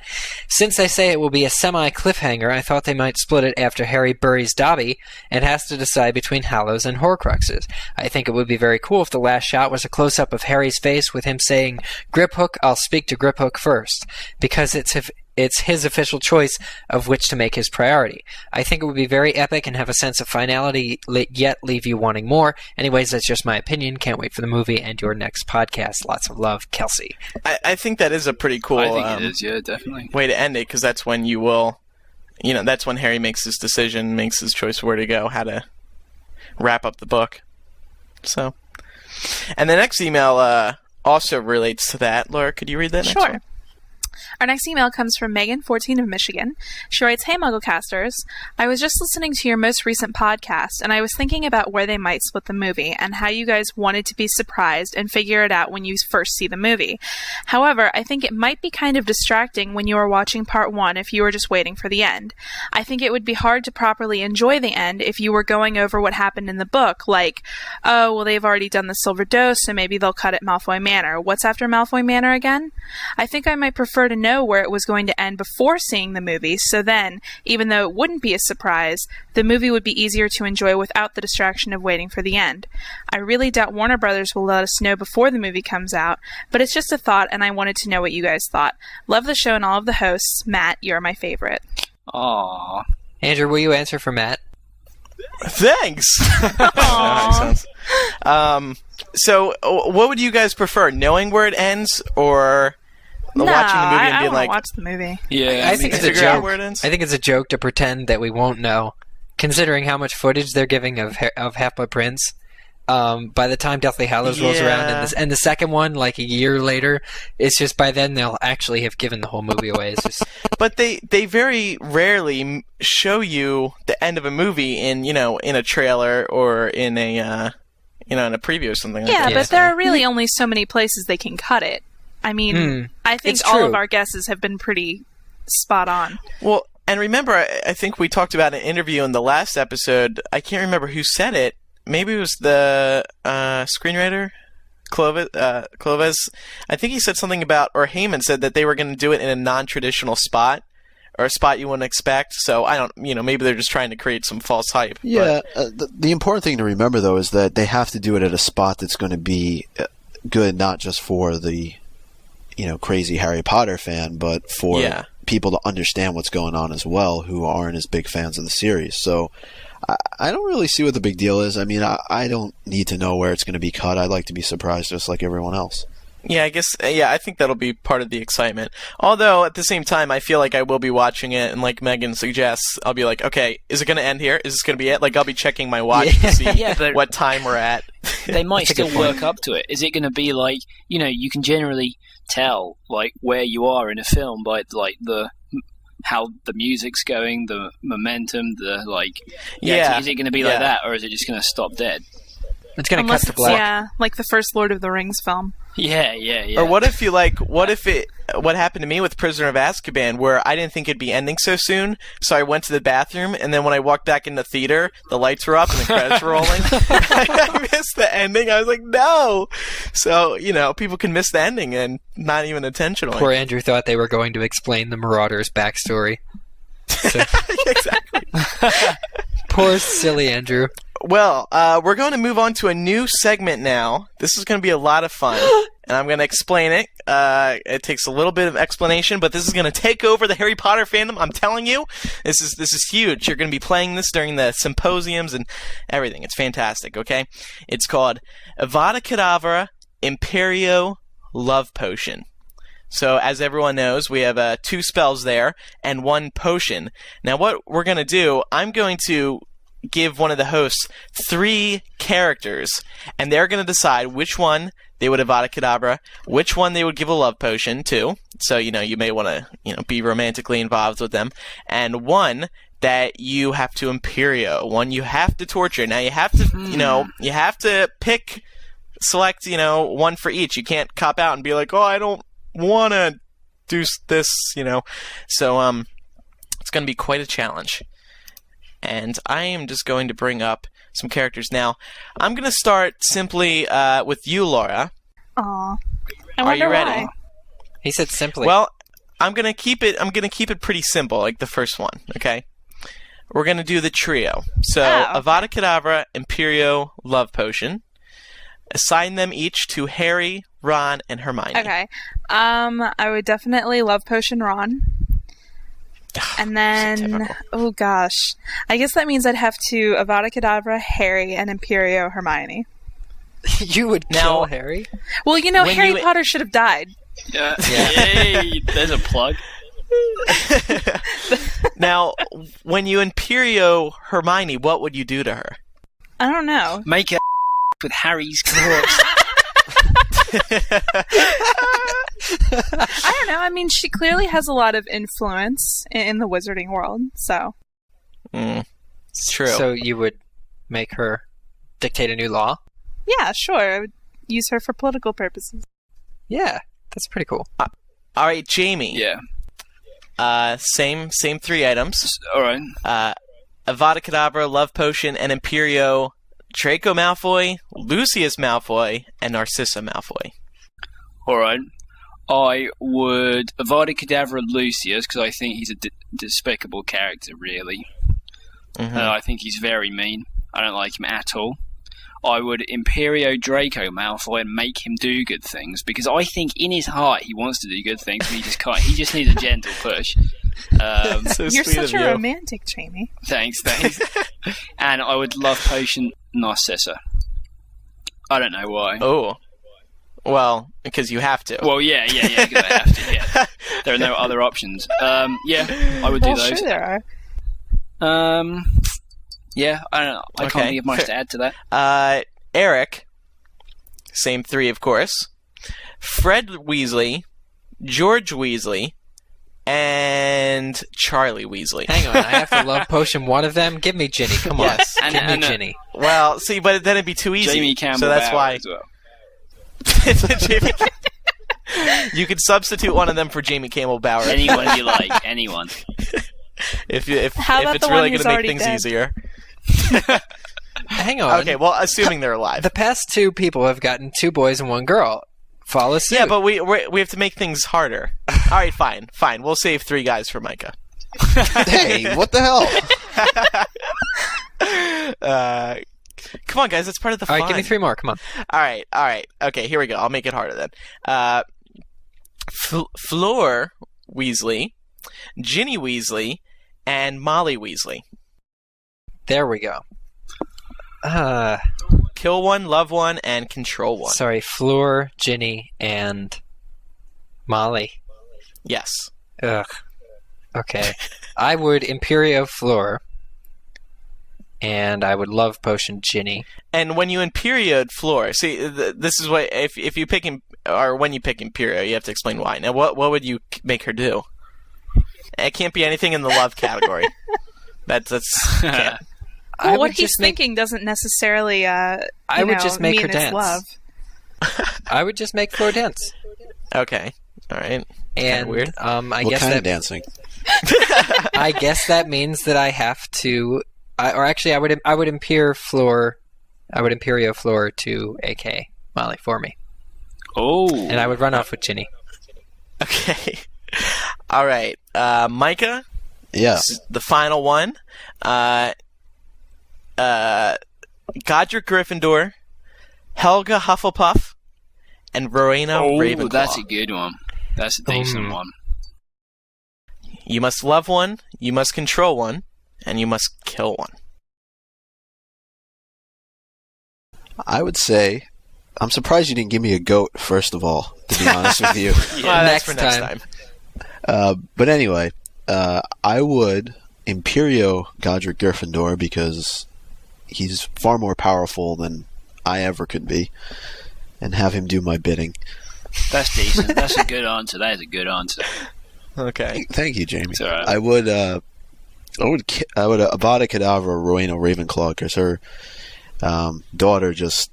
Since they say it will be a semi-cliffhanger, I thought they might split it after Harry buries Dobby and has to decide between Hallows and Horcruxes. I think it would be very cool if the last shot was a close-up of Harry's face with him saying, 'Griphook, I'll speak to Griphook first,' because it's his official choice of which to make his priority. I think it would be very epic and have a sense of finality, yet leave you wanting more. Anyways, that's just my opinion. Can't wait for the movie and your next podcast. Lots of love, Kelsey." I think that is a pretty cool definitely. way to end it, because that's when you will, that's when Harry makes his decision, makes his choice of where to go, how to wrap up the book. So, and the next email also relates to that. Laura, could you read that next one? Our next email comes from Megan, 14 of Michigan. She writes, "Hey MuggleCasters, I was just listening to your most recent podcast, and I was thinking about where they might split the movie, and how you guys wanted to be surprised and figure it out when you first see the movie. However, I think it might be kind of distracting when you are watching part 1 if you were just waiting for the end. I think it would be hard to properly enjoy the end if you were going over what happened in the book, like, oh, well, they've already done the Silver Dose, so maybe they'll cut at Malfoy Manor. What's after Malfoy Manor again? I think I might prefer to know where it was going to end before seeing the movie, so then, even though it wouldn't be a surprise, the movie would be easier to enjoy without the distraction of waiting for the end. I really doubt Warner Brothers will let us know before the movie comes out, but it's just a thought, and I wanted to know what you guys thought. Love the show and all of the hosts. Matt, you're my favorite." Aww. Andrew, will you answer for Matt? Thanks! So, what would you guys prefer? Knowing where it ends, or watching the movie and being like, watch the movie. Yeah, I think it's a figure out joke. where it ends? I think it's a joke to pretend that we won't know, considering how much footage they're giving of Half-Blood Prince. By the time Deathly Hallows rolls around, and the second one, like a year later, it's just by then they'll actually have given the whole movie away. It's just... But they very rarely show you the end of a movie in a trailer or in a in a preview or something like that. Yeah, but there are really only so many places they can cut it. I mean, I think all of our guesses have been pretty spot on. Well, and remember, I think we talked about an interview in the last episode. I can't remember who said it. Maybe it was the screenwriter, Clovis. I think he said something about, or Heyman said that they were going to do it in a non-traditional spot, or a spot you wouldn't expect. So I don't, maybe they're just trying to create some false hype. Yeah, the important thing to remember, though, is that they have to do it at a spot that's going to be good, not just for the, crazy Harry Potter fan, but for people to understand what's going on as well, who aren't as big fans of the series. So I don't really see what the big deal is. I mean, I don't need to know where it's going to be cut. I'd like to be surprised just like everyone else. Yeah, I guess, I think that'll be part of the excitement. Although, at the same time, I feel like I will be watching it, and like Megan suggests, I'll be like, okay, is it going to end here? Is this going to be it? Like, I'll be checking my watch to see what time we're at. They might still work up to it. Is it going to be like, you can generally tell, like, where you are in a film by, like, how the music's going, the momentum, is it going to be like that, or is it just going to stop dead? It's going to cut to black. Yeah, like the first Lord of the Rings film. Yeah. Or what if what happened to me with Prisoner of Azkaban, where I didn't think it'd be ending so soon, so I went to the bathroom, and then when I walked back in the theater, the lights were up and the credits were rolling. I missed the ending. I was like, no! So, people can miss the ending, and not even intentionally. Poor Andrew thought they were going to explain the Marauders' backstory. So. Exactly. Poor silly Andrew. Well, we're going to move on to a new segment now. This is going to be a lot of fun, and I'm going to explain it. It takes a little bit of explanation, but this is going to take over the Harry Potter fandom. I'm telling you, this is huge. You're going to be playing this during the symposiums and everything. It's fantastic. Okay, it's called Avada Kedavra Imperio Love Potion. So, as everyone knows, we have 2 spells there and 1 potion. Now, what we're going to do, I'm going to give one of the hosts 3 characters, and they're going to decide which one they would Avada Kedavra, which one they would give a love potion to. So, you may want to, be romantically involved with them, and one that you have to Imperio, one you have to torture. Now, you have to, you have to select, one for each. You can't cop out and be like, oh, I don't want to do this, So, it's going to be quite a challenge. And I am just going to bring up some characters now. I'm going to start simply with you, Laura. Aw. Are you ready? Why. He said simply. Well, I'm going to keep it pretty simple, like the first one, okay? We're going to do the trio. So, Avada Kedavra, Imperio, Love Potion. Assign them each to Harry, Ron, and Hermione. Okay. I would definitely Love Potion Ron. And then, oh gosh, I guess that means I'd have to Avada Kedavra Harry and Imperio Hermione. You would kill Harry? Well, Harry Potter should have died. Yeah. Yay, there's a plug. Now, when you Imperio Hermione, what would you do to her? I don't know. Make her with Harry's corpse. I don't know. I mean, she clearly has a lot of influence in the wizarding world, so. It's true. So you would make her dictate a new law? Yeah, sure. I would use her for political purposes. Yeah, that's pretty cool. All right, Jamie. Yeah. Same 3 items. All right. Avada Kedavra, Love Potion, and Imperio Draco Malfoy, Lucius Malfoy, and Narcissa Malfoy. All right. I would Avada Kedavra Lucius, because I think he's a despicable character, really. Mm-hmm. I think he's very mean. I don't like him at all. I would Imperio Draco Malfoy and make him do good things, because I think in his heart he wants to do good things, but he just can't. He just needs a gentle push. So You're such a romantic, Jamie. Thanks. And I would Love Potion Narcissa. I don't know why. Oh. Well, because you have to. Well, yeah, because I have to, yeah. There are no other options. Yeah, I would do those. Sure there are. Yeah, I don't know. I can't think of much to add to that. Eric, same three, of course. Fred Weasley, George Weasley, and Charlie Weasley. Hang on, I have to love potion one of them? Give me Ginny, come on. Yes. Give me Ginny. Well, see, but then it'd be too easy. Jamie Campbell so that's Bower why. as well. You could substitute one of them for Jamie Campbell Bower. Anyone you like, anyone. If How about it's the really one going who's to make already things dead? easier. Hang on. Okay, well, assuming they're alive. The past two people have gotten 2 boys and 1 girl. Follow suit. Yeah, but we have to make things harder. All right, fine. We'll save 3 guys for Micah. Hey, what the hell? Come on, guys. That's part of the fun. All right, give me 3 more. Come on. All right. Okay, here we go. I'll make it harder then. Fleur Weasley, Ginny Weasley, and Molly Weasley. There we go. Kill one, love one, and control one. Sorry, Fleur, Ginny, and Molly. Yes. Ugh. Okay. I would Imperio Fleur, and I would love potion Ginny. And when you Imperio'd Fleur, see, this is what if you pick or when you pick Imperio, you have to explain why. Now, what would you make her do? It can't be anything in the love category. That's can't. Well, what he's thinking doesn't necessarily, I would just make her mean it's dance. love. I would just make Fleur dance. Okay. All right. And weird. What kind of dancing? I guess that means that I have to, I would Imperio Fleur to AK Molly for me. Oh. And I would run off with Ginny. Okay. All right. Micah? Yeah. This is the final one. Godric Gryffindor, Helga Hufflepuff, and Rowena Ravenclaw. That's a good one. That's a decent one. You must love one, you must control one, and you must kill one. I would say, I'm surprised you didn't give me a goat, first of all, to be honest with you. That's for next time. But anyway, I would Imperio Godric Gryffindor because he's far more powerful than I ever could be, and have him do my bidding. That's decent. That's a good answer. That is a good answer. Okay. Thank you, Jamie. It's all right. I would Avada Kedavra Rowena Ravenclaw because her daughter just,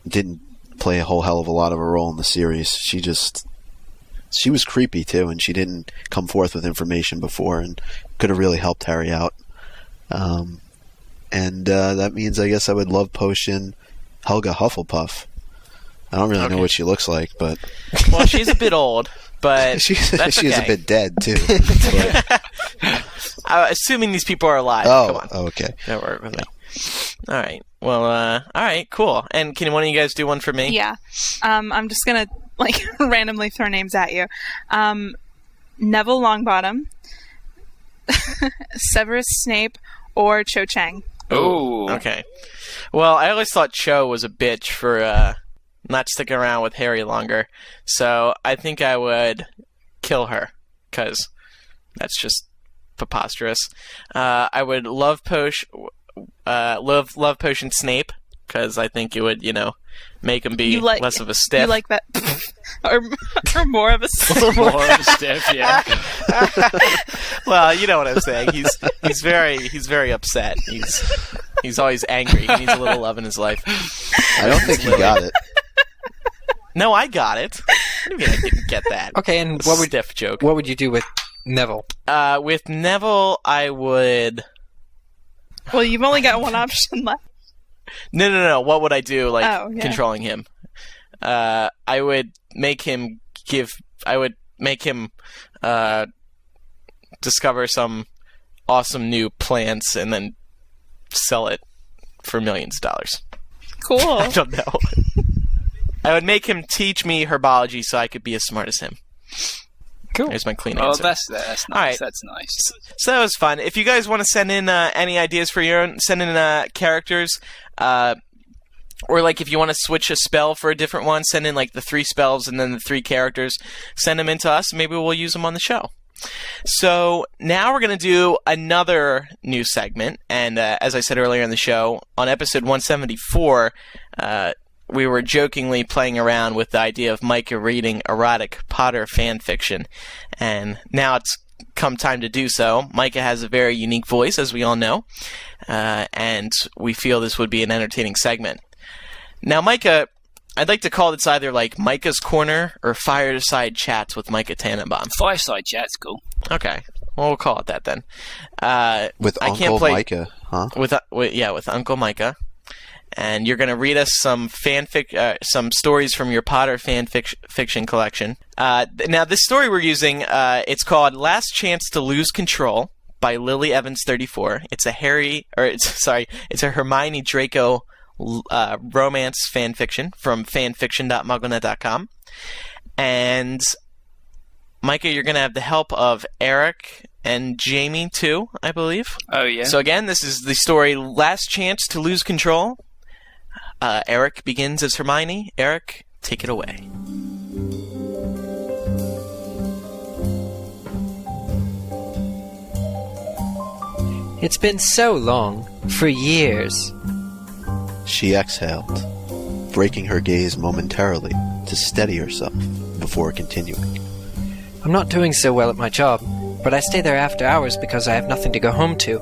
didn't play a whole hell of a lot of a role in the series. She was creepy too, and she didn't come forth with information before, and could have really helped Harry out. And that means I guess I would love potion Helga Hufflepuff. I don't really know what she looks like, but well, she's a bit old, but she's a bit dead too. Assuming these people are alive. Oh, come on. Okay. Don't worry with me. All right. Well, all right, cool. And can one of you guys do one for me? Yeah. I'm just gonna randomly throw names at you. Neville Longbottom, Severus Snape, or Cho Chang. Oh. Okay. Well, I always thought Cho was a bitch for not sticking around with Harry longer, so I think I would kill her because that's just preposterous. I would love potion Snape because I think it would make him be less of a stiff. You like that, or more of a stiff. More of a stiff, yeah. Well, you know what I'm saying. He's very upset. He's always angry. He needs a little love in his life. I don't think you got it. No, I got it. What do you mean I didn't get that? Okay, and stiff joke. What would you do with Neville? With Neville, I would. Well, you've only got one option left. No. What would I do, controlling him? I would make him discover some awesome new plants and then sell it for millions of dollars. Cool. I don't know. I would make him teach me herbology so I could be as smart as him. Cool. There's my clean Oh, answer. that's nice. All right. That's nice. So that was fun. If you guys want to send in any ideas for your own, send in characters. Or, like, if you want to switch a spell for a different one, send in, like, the 3 spells and then the 3 characters. Send them in to us. Maybe we'll use them on the show. So now we're going to do another new segment. And as I said earlier in the show, on episode 174, we were jokingly playing around with the idea of Micah reading erotic Potter fan fiction. And now it's come time to do so. Micah has a very unique voice, as we all know. And we feel this would be an entertaining segment. Now, Micah, I'd like to call this either like Micah's Corner or Fireside Chats with Micah Tannenbaum. Fireside Chat's cool. Okay. Well, we'll call it that then. With I Uncle can't play, Micah, huh? With Uncle Micah. And you're going to read us some some stories from your Potter fiction collection. Now, this story we're using, it's called Last Chance to Lose Control by Lily Evans 34. It's a Hermione Draco romance fan fiction from fanfiction.mugglenet.com. And Micah, you're going to have the help of Eric and Jamie too, I believe. Oh yeah. So again, this is the story Last Chance to Lose Control. Eric begins as Hermione. Eric, take it away. It's been so long. For years. She exhaled, breaking her gaze momentarily to steady herself before continuing. I'm not doing so well at my job, but I stay there after hours because I have nothing to go home to.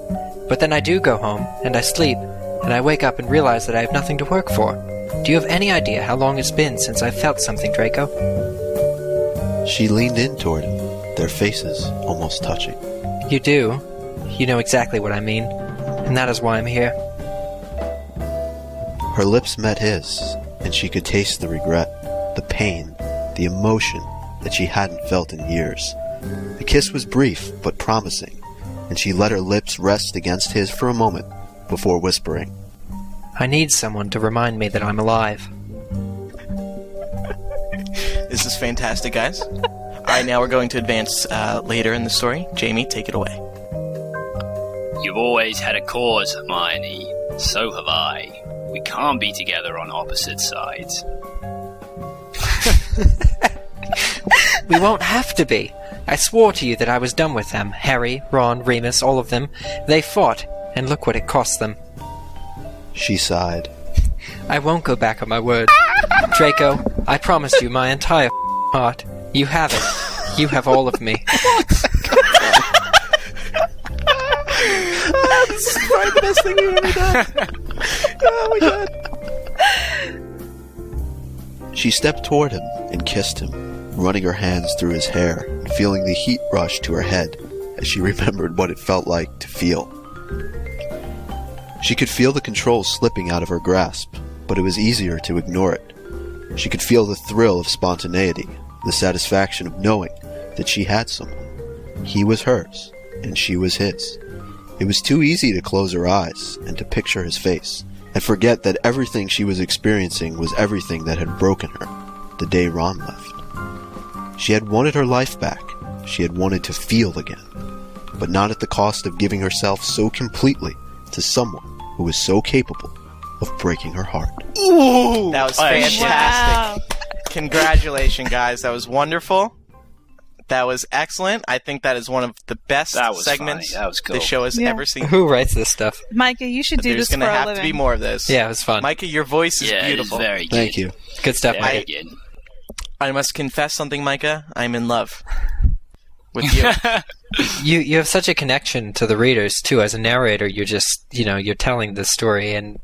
But then I do go home, and I sleep, and I wake up and realize that I have nothing to work for. Do you have any idea how long it's been since I've felt something, Draco? She leaned in toward him, their faces almost touching. You do. You know exactly what I mean, and that is why I'm here. Her lips met his, and she could taste the regret, the pain, the emotion that she hadn't felt in years. The kiss was brief but promising, and she let her lips rest against his for a moment before whispering, I need someone to remind me that I'm alive. This is fantastic, guys. All right, now we're going to advance later in the story. Jamie, take it away. You've always had a cause, Hermione. So have I. We can't be together on opposite sides. We won't have to be. I swore to you that I was done with them. Harry, Ron, Remus, all of them. They fought, and look what it cost them. She sighed. I won't go back on my word. Draco, I promised you my entire heart. You have it. You have all of me. This is probably the best thing we've ever done. Oh my god. She stepped toward him and kissed him, running her hands through his hair and feeling the heat rush to her head as she remembered what it felt like to feel. She could feel the control slipping out of her grasp, but it was easier to ignore it. She could feel the thrill of spontaneity, the satisfaction of knowing that she had someone. He was hers, and she was his. It was too easy to close her eyes and to picture his face, and forget that everything she was experiencing was everything that had broken her the day Ron left. She had wanted her life back. She had wanted to feel again, but not at the cost of giving herself so completely to someone who was so capable of breaking her heart. Ooh, that was fantastic. Wow. Congratulations, guys. That was wonderful. That was excellent. I think that is one of the best segments that was cool. the show has ever seen. Who writes this stuff? Micah, you should do There's this for a going to living. have to be more of this. Yeah, it was fun. Micah, your voice is beautiful. It is very good. Thank you. Good stuff, Very Micah. good. I must confess something, Micah. I'm in love with you. You have such a connection to the readers too. As a narrator, you're just you're telling the story, and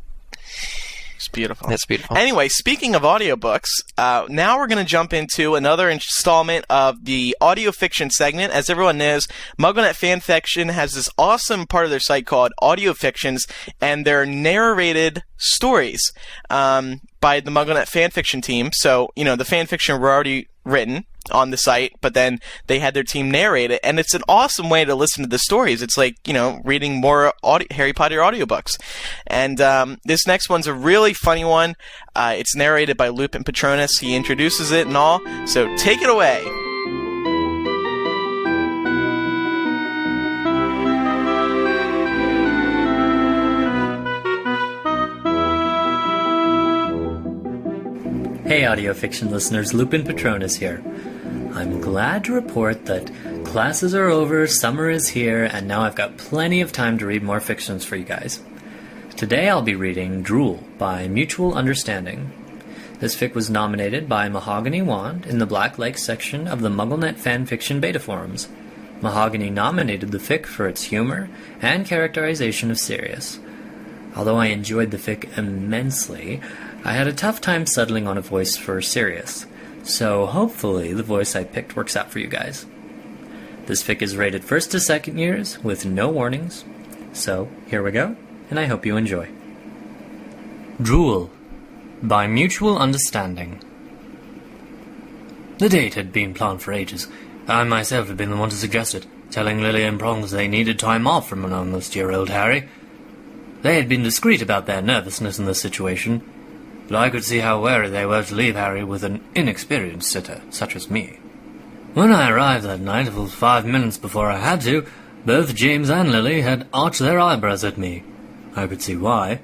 It's beautiful. that's beautiful. Anyway, speaking of audiobooks, now we're going to jump into another installment of the audio fiction segment. As everyone knows, MuggleNet Fan Fiction has this awesome part of their site called Audio Fictions, and they're narrated stories by the MuggleNet Fan Fiction team. So, the fan fiction were already written on the site, but then they had their team narrate it, and it's an awesome way to listen to the stories. It's like, reading more Harry Potter audiobooks. And this next one's a really funny one. It's narrated by Lupin Patronus. He introduces it and all, so take it away. Hey AudioFiction listeners, Lupin Patronus here. I'm glad to report that classes are over, summer is here, and now I've got plenty of time to read more fictions for you guys. Today I'll be reading Drool by Mutual Understanding. This fic was nominated by Mahogany Wand in the Black Lake section of the MuggleNet fanfiction beta forums. Mahogany nominated the fic for its humor and characterization of Sirius. Although I enjoyed the fic immensely, I had a tough time settling on a voice for Sirius, so hopefully the voice I picked works out for you guys. This fic is rated 1st to 2nd years with no warnings, so here we go, and I hope you enjoy. Drool by Mutual Understanding. The date had been planned for ages. I myself had been the one to suggest it, telling Lily and Prongs they needed time off from an almost-year-old Harry. They had been discreet about their nervousness in this situation, but I could see how wary they were to leave Harry with an inexperienced sitter, such as me. When I arrived that night, full 5 minutes before I had to, both James and Lily had arched their eyebrows at me. I could see why.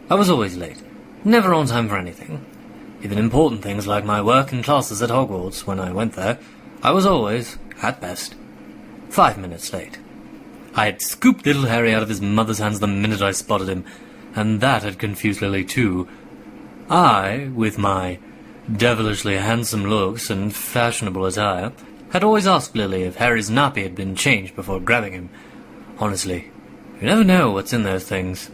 I was always late, never on time for anything. Even important things like my work and classes at Hogwarts, when I went there, I was always, at best, 5 minutes late. I had scooped little Harry out of his mother's hands the minute I spotted him, and that had confused Lily too. I, with my devilishly handsome looks and fashionable attire, had always asked Lily if Harry's nappy had been changed before grabbing him. Honestly, you never know what's in those things.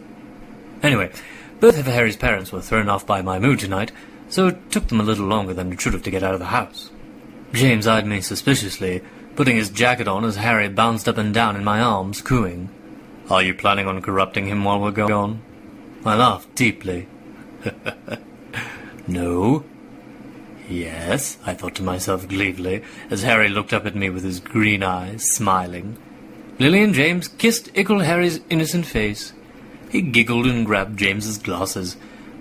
Anyway, both of Harry's parents were thrown off by my mood tonight, so it took them a little longer than it should have to get out of the house. James eyed me suspiciously, putting his jacket on as Harry bounced up and down in my arms, cooing, "Are you planning on corrupting him while we're gone?" I laughed deeply. No. Yes, I thought to myself gleefully, as Harry looked up at me with his green eyes, smiling. Lily and James kissed Ickle Harry's innocent face. He giggled and grabbed James's glasses,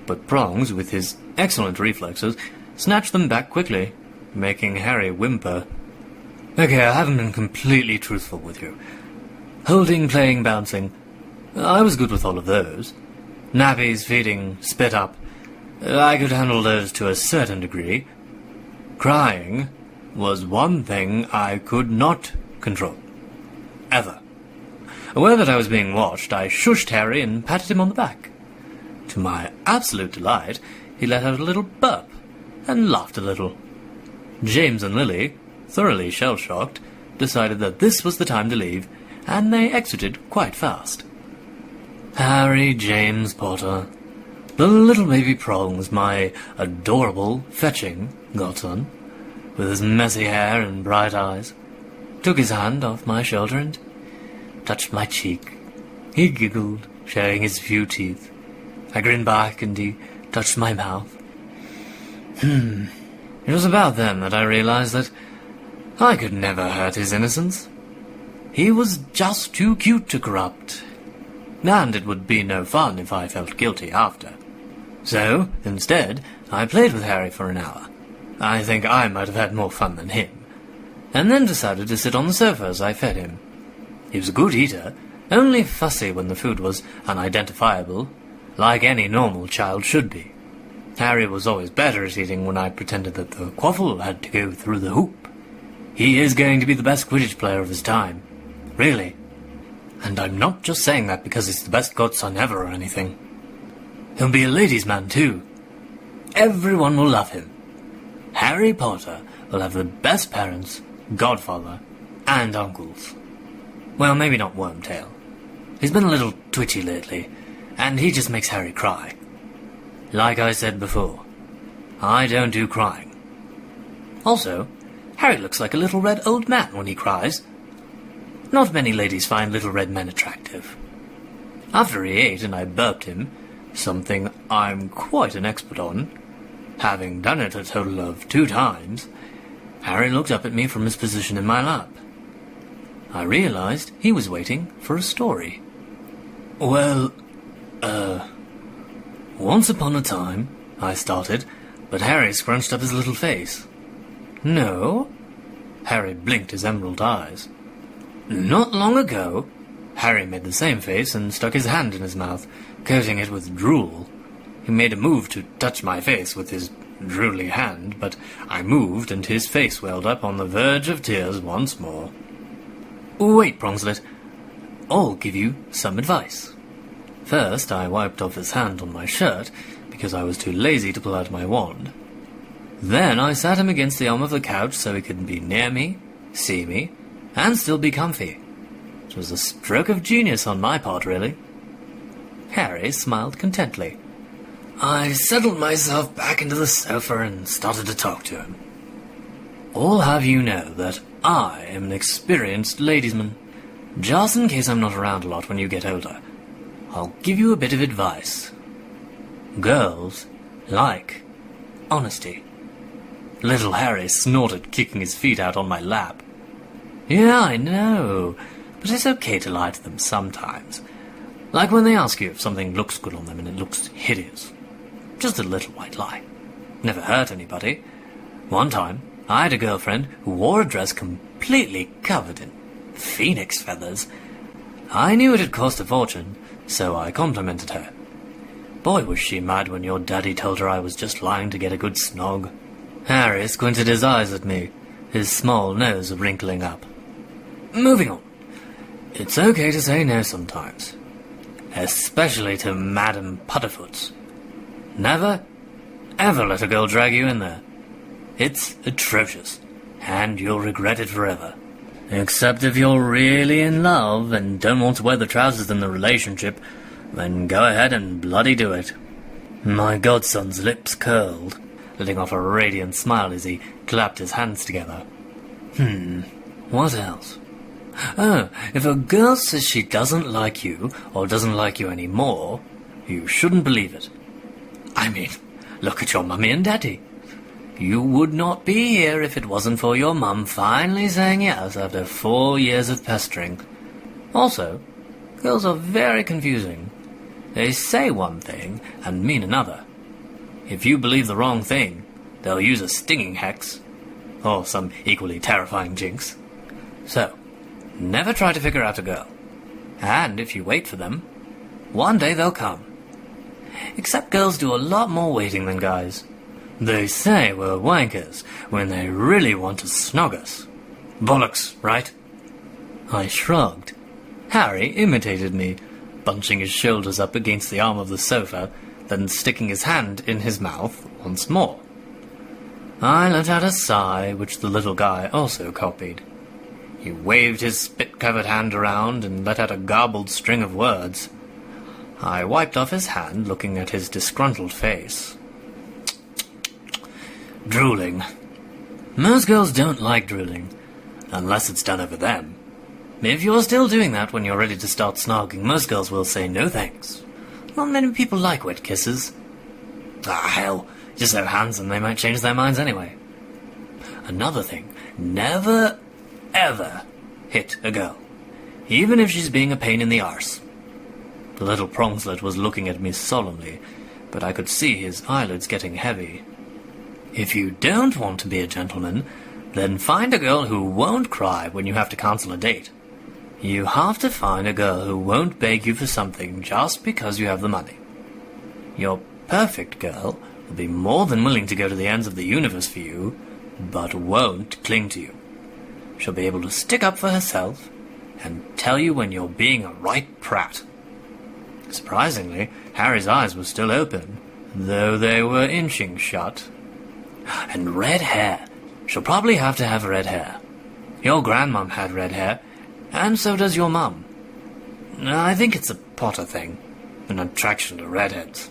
but Prongs, with his excellent reflexes, snatched them back quickly, making Harry whimper. Okay, I haven't been completely truthful with you. Holding, playing, bouncing. I was good with all of those. Nappies, feeding, spit up. I could handle those to a certain degree. Crying was one thing I could not control. Ever. Aware that I was being watched, I shushed Harry and patted him on the back. To my absolute delight, he let out a little burp and laughed a little. James and Lily, thoroughly shell-shocked, decided that this was the time to leave, and they exited quite fast. Harry James Potter, the little baby Prongs, my adorable, fetching godson, with his messy hair and bright eyes, took his hand off my shoulder and touched my cheek. He giggled, showing his few teeth. I grinned back and he touched my mouth. It was about then that I realized that I could never hurt his innocence. He was just too cute to corrupt, and it would be no fun if I felt guilty after. So, instead, I played with Harry for an hour. I think I might have had more fun than him, and then decided to sit on the sofa as I fed him. He was a good eater, only fussy when the food was unidentifiable, like any normal child should be. Harry was always better at eating when I pretended that the quaffle had to go through the hoop. He is going to be the best Quidditch player of his time. Really. And I'm not just saying that because he's the best godson ever or anything. He'll be a ladies' man, too. Everyone will love him. Harry Potter will have the best parents, godfather, and uncles. Well, maybe not Wormtail. He's been a little twitchy lately, and he just makes Harry cry. Like I said before, I don't do crying. Also, Harry looks like a little red old man when he cries. Not many ladies find little red men attractive. After he ate and I burped him, something I'm quite an expert on, having done it a total of 2 times, Harry looked up at me from his position in my lap. I realized he was waiting for a story. Well, once upon a time, I started, but Harry scrunched up his little face. No? Harry blinked his emerald eyes. Not long ago, Harry made the same face and stuck his hand in his mouth, coating it with drool. He made a move to touch my face with his drooly hand, but I moved and his face welled up on the verge of tears once more. Wait, Prongslet. I'll give you some advice. First, I wiped off his hand on my shirt, because I was too lazy to pull out my wand. Then I sat him against the arm of the couch so he could be near me, see me, and still be comfy. It was a stroke of genius on my part, really. Harry smiled contently. I settled myself back into the sofa and started to talk to him. I'll have you know that I am an experienced ladiesman. Just in case I'm not around a lot when you get older, I'll give you a bit of advice. Girls like honesty. Little Harry snorted, kicking his feet out on my lap. Yeah, I know, but it's okay to lie to them sometimes. Like when they ask you if something looks good on them and it looks hideous. Just a little white lie. Never hurt anybody. One time, I had a girlfriend who wore a dress completely covered in phoenix feathers. I knew it had cost a fortune, so I complimented her. Boy, was she mad when your daddy told her I was just lying to get a good snog. Harry squinted his eyes at me, his small nose wrinkling up. Moving on. It's okay to say no sometimes. Especially to Madam Putterfoots. Never, ever let a girl drag you in there. It's atrocious, and you'll regret it forever. Except if you're really in love and don't want to wear the trousers in the relationship, then go ahead and bloody do it. My godson's lips curled, letting off a radiant smile as he clapped his hands together. What else? Oh, if a girl says she doesn't like you, or doesn't like you anymore, you shouldn't believe it. I mean, look at your mummy and daddy. You would not be here if it wasn't for your mum finally saying yes after 4 years of pestering. Also, girls are very confusing. They say one thing and mean another. If you believe the wrong thing, they'll use a stinging hex, or some equally terrifying jinx. So, never try to figure out a girl. And if you wait for them, one day they'll come. Except girls do a lot more waiting than guys. They say we're wankers when they really want to snog us. Bollocks, right? I shrugged. Harry imitated me, bunching his shoulders up against the arm of the sofa, then sticking his hand in his mouth once more. I let out a sigh, which the little guy also copied. He waved his spit-covered hand around and let out a garbled string of words. I wiped off his hand, looking at his disgruntled face. Drooling. Most girls don't like drooling, unless it's done over them. If you're still doing that when you're ready to start snogging, most girls will say no thanks. Not many people like wet kisses. Hell, you're so handsome they might change their minds anyway. Another thing, never, ever hit a girl, even if she's being a pain in the arse. The little Prongslet was looking at me solemnly, but I could see his eyelids getting heavy. If you don't want to be a gentleman, then find a girl who won't cry when you have to cancel a date. You have to find a girl who won't beg you for something just because you have the money. Your perfect girl will be more than willing to go to the ends of the universe for you, but won't cling to you. She'll be able to stick up for herself and tell you when you're being a right prat. Surprisingly, Harry's eyes were still open, though they were inching shut. And red hair. She'll probably have to have red hair. Your grandmum had red hair, and so does your mum. I think it's a Potter thing, an attraction to redheads.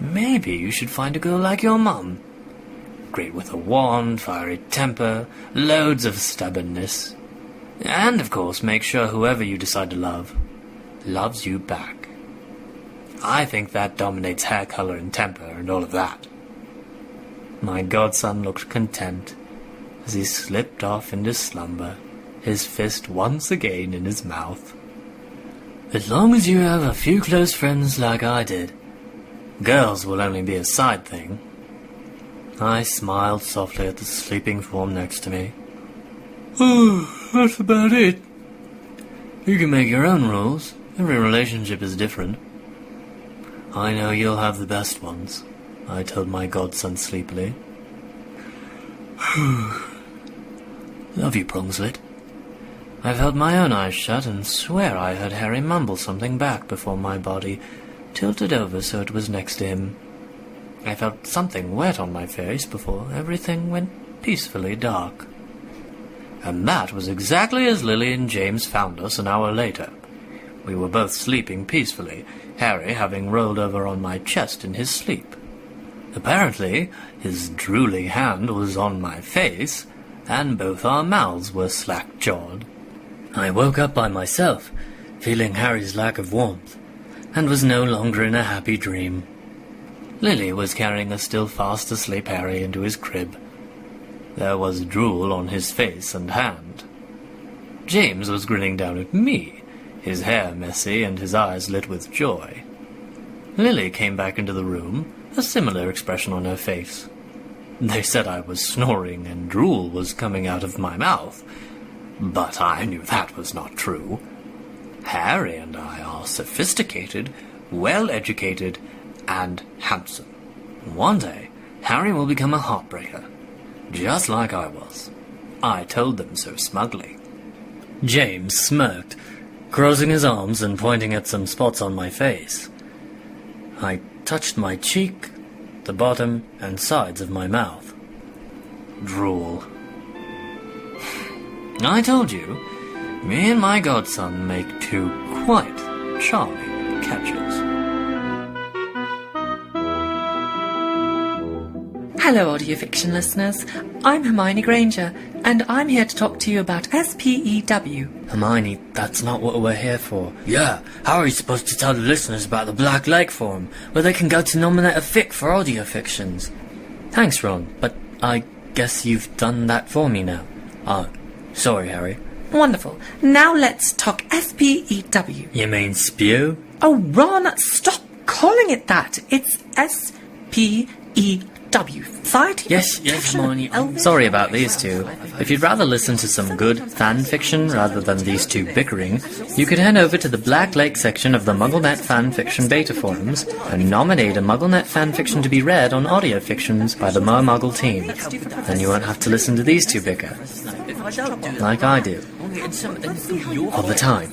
Maybe you should find a girl like your mum. Great with a wand, fiery temper, loads of stubbornness. And, of course, make sure whoever you decide to love loves you back. I think that dominates hair color and temper and all of that. My godson looked content as he slipped off into slumber, his fist once again in his mouth. As long as you have a few close friends like I did, girls will only be a side thing. I smiled softly at the sleeping form next to me. Oh, that's about it. You can make your own rules. Every relationship is different. I know you'll have the best ones. I told my godson sleepily. Love you, Prongslit. I felt my own eyes shut and swear I heard Harry mumble something back before my body tilted over so it was next to him. I felt something wet on my face before everything went peacefully dark. And that was exactly as Lily and James found us an hour later. We were both sleeping peacefully, Harry having rolled over on my chest in his sleep. Apparently, his drooling hand was on my face, and both our mouths were slack-jawed. I woke up by myself, feeling Harry's lack of warmth, and was no longer in a happy dream. Lily was carrying a still fast asleep Harry into his crib. There was drool on his face and hand. James was grinning down at me, his hair messy and his eyes lit with joy. Lily came back into the room, a similar expression on her face. They said I was snoring and drool was coming out of my mouth, but I knew that was not true. Harry and I are sophisticated, well-educated, and handsome. One day, Harry will become a heartbreaker, just like I was. I told them so smugly. James smirked, crossing his arms and pointing at some spots on my face. I touched my cheek, the bottom and sides of my mouth. Drool. I told you, me and my godson make two quite charming catches. Hello, AudioFiction listeners. I'm Hermione Granger, and I'm here to talk to you about SPEW. Hermione, that's not what we're here for. Yeah, how are you supposed to tell the listeners about the Black Lake Forum, where they can go to nominate a fic for AudioFictions? Thanks, Ron, but I guess you've done that for me now. Sorry, Harry. Wonderful. Now let's talk SPEW. You mean spew? Oh, Ron, stop calling it that. It's SPEW. Society. Yes, Hermione. Sorry about these two. If you'd rather listen to some good fan fiction rather than these two bickering, you could head over to the Black Lake section of the MuggleNet fan fiction beta forums and nominate a MuggleNet fan fiction to be read on AudioFictions by the Muggle team. Then you won't have to listen to these two bicker, like I do, all the time.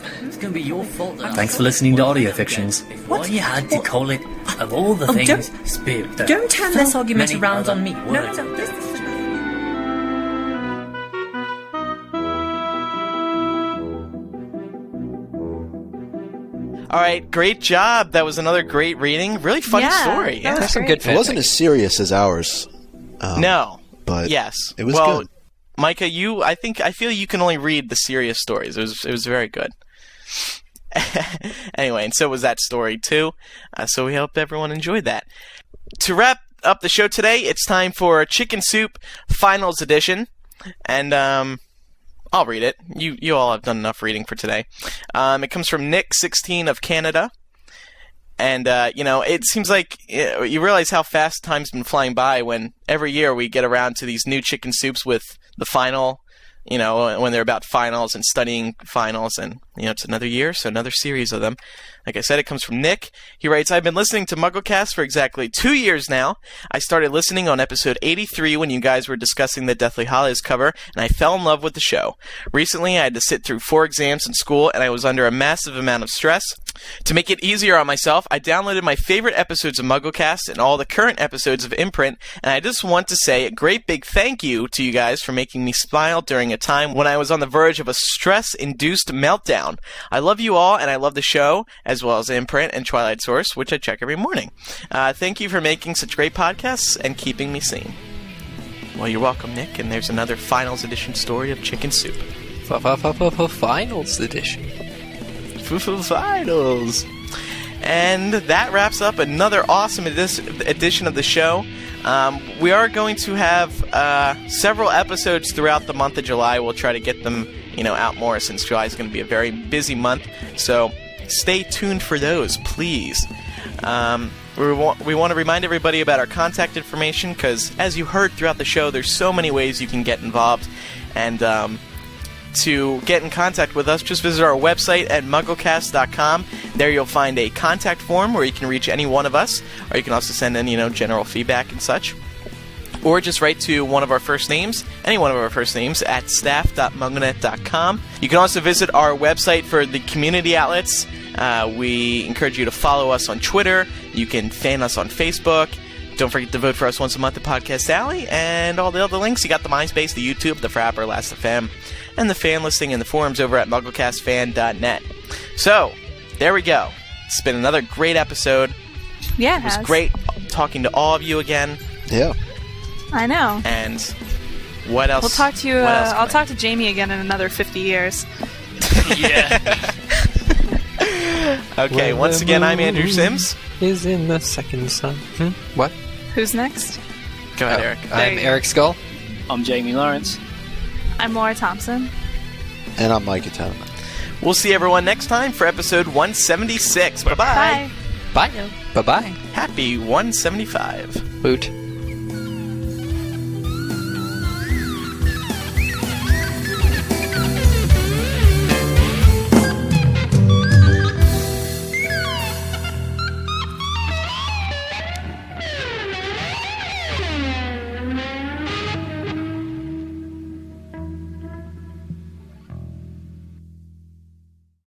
Thanks for listening to AudioFictions. What? You had to call it, of all the things, spew. Don't turn this argument around on me. No. All right, great job. That was another great reading. Really funny story. Yeah, That's some good fanfic. It wasn't as serious as ours. No, but yes, it was good. Micah, I feel you can only read the serious stories. It was very good. Anyway, and so was that story too. So we hope everyone enjoyed that. To wrap up the show today, it's time for Chicken Soup Finals Edition, and I'll read it. You all have done enough reading for today. It comes from Nick, 16 of Canada. And, it seems like you realize how fast time's been flying by when every year we get around to these new chicken soups with the final, when they're about finals and studying finals. And, it's another year, so another series of them. Like I said, it comes from Nick. He writes, I've been listening to MuggleCast for exactly 2 years now. I started listening on episode 83 when you guys were discussing the Deathly Hallows cover, and I fell in love with the show. Recently, I had to sit through 4 exams in school, and I was under a massive amount of stress. To make it easier on myself, I downloaded my favorite episodes of MuggleCast and all the current episodes of Imprint, and I just want to say a great big thank you to you guys for making me smile during a time when I was on the verge of a stress-induced meltdown. I love you all, and I love the show, as well as Imprint and Twilight Source, which I check every morning. Thank you for making such great podcasts and keeping me sane. Well, you're welcome, Nick, and there's another Finals Edition story of Chicken Soup. Finals Edition. Finals! And that wraps up another awesome edition of the show. We are going to have several episodes throughout the month of July. We'll try to get them, out more since July is going to be a very busy month. So stay tuned for those, please. We want to remind everybody about our contact information because, as you heard throughout the show, there's so many ways you can get involved. And to get in contact with us, just visit our website at MuggleCast.com. There you'll find a contact form where you can reach any one of us, or you can also send in, general feedback and such. Or just write to any one of our first names, at staff.mugglenet.com. You can also visit our website for the community outlets. We encourage you to follow us on Twitter. You can fan us on Facebook. Don't forget to vote for us once a month at Podcast Alley, and all the other links. You got the MySpace, the YouTube, the Frapper, Last.fm, and the fan listing and the forums over at MuggleCastFan.net. So, there we go. It's been another great episode. Yeah, it was great talking to all of you again. Yeah. I know. And what else? We'll talk to you. I'll talk to Jamie again in another 50 years. Yeah. Okay, once again, I'm Andrew Sims. Is in the second sun. What? Who's next? Go ahead, Eric. I'm Eric Skull. I'm Jamie Lawrence. I'm Laura Thompson. And I'm Mike Atama. We'll see everyone next time for episode 176. Bye-bye. Bye. Bye. Bye-bye. Happy 175. Boot.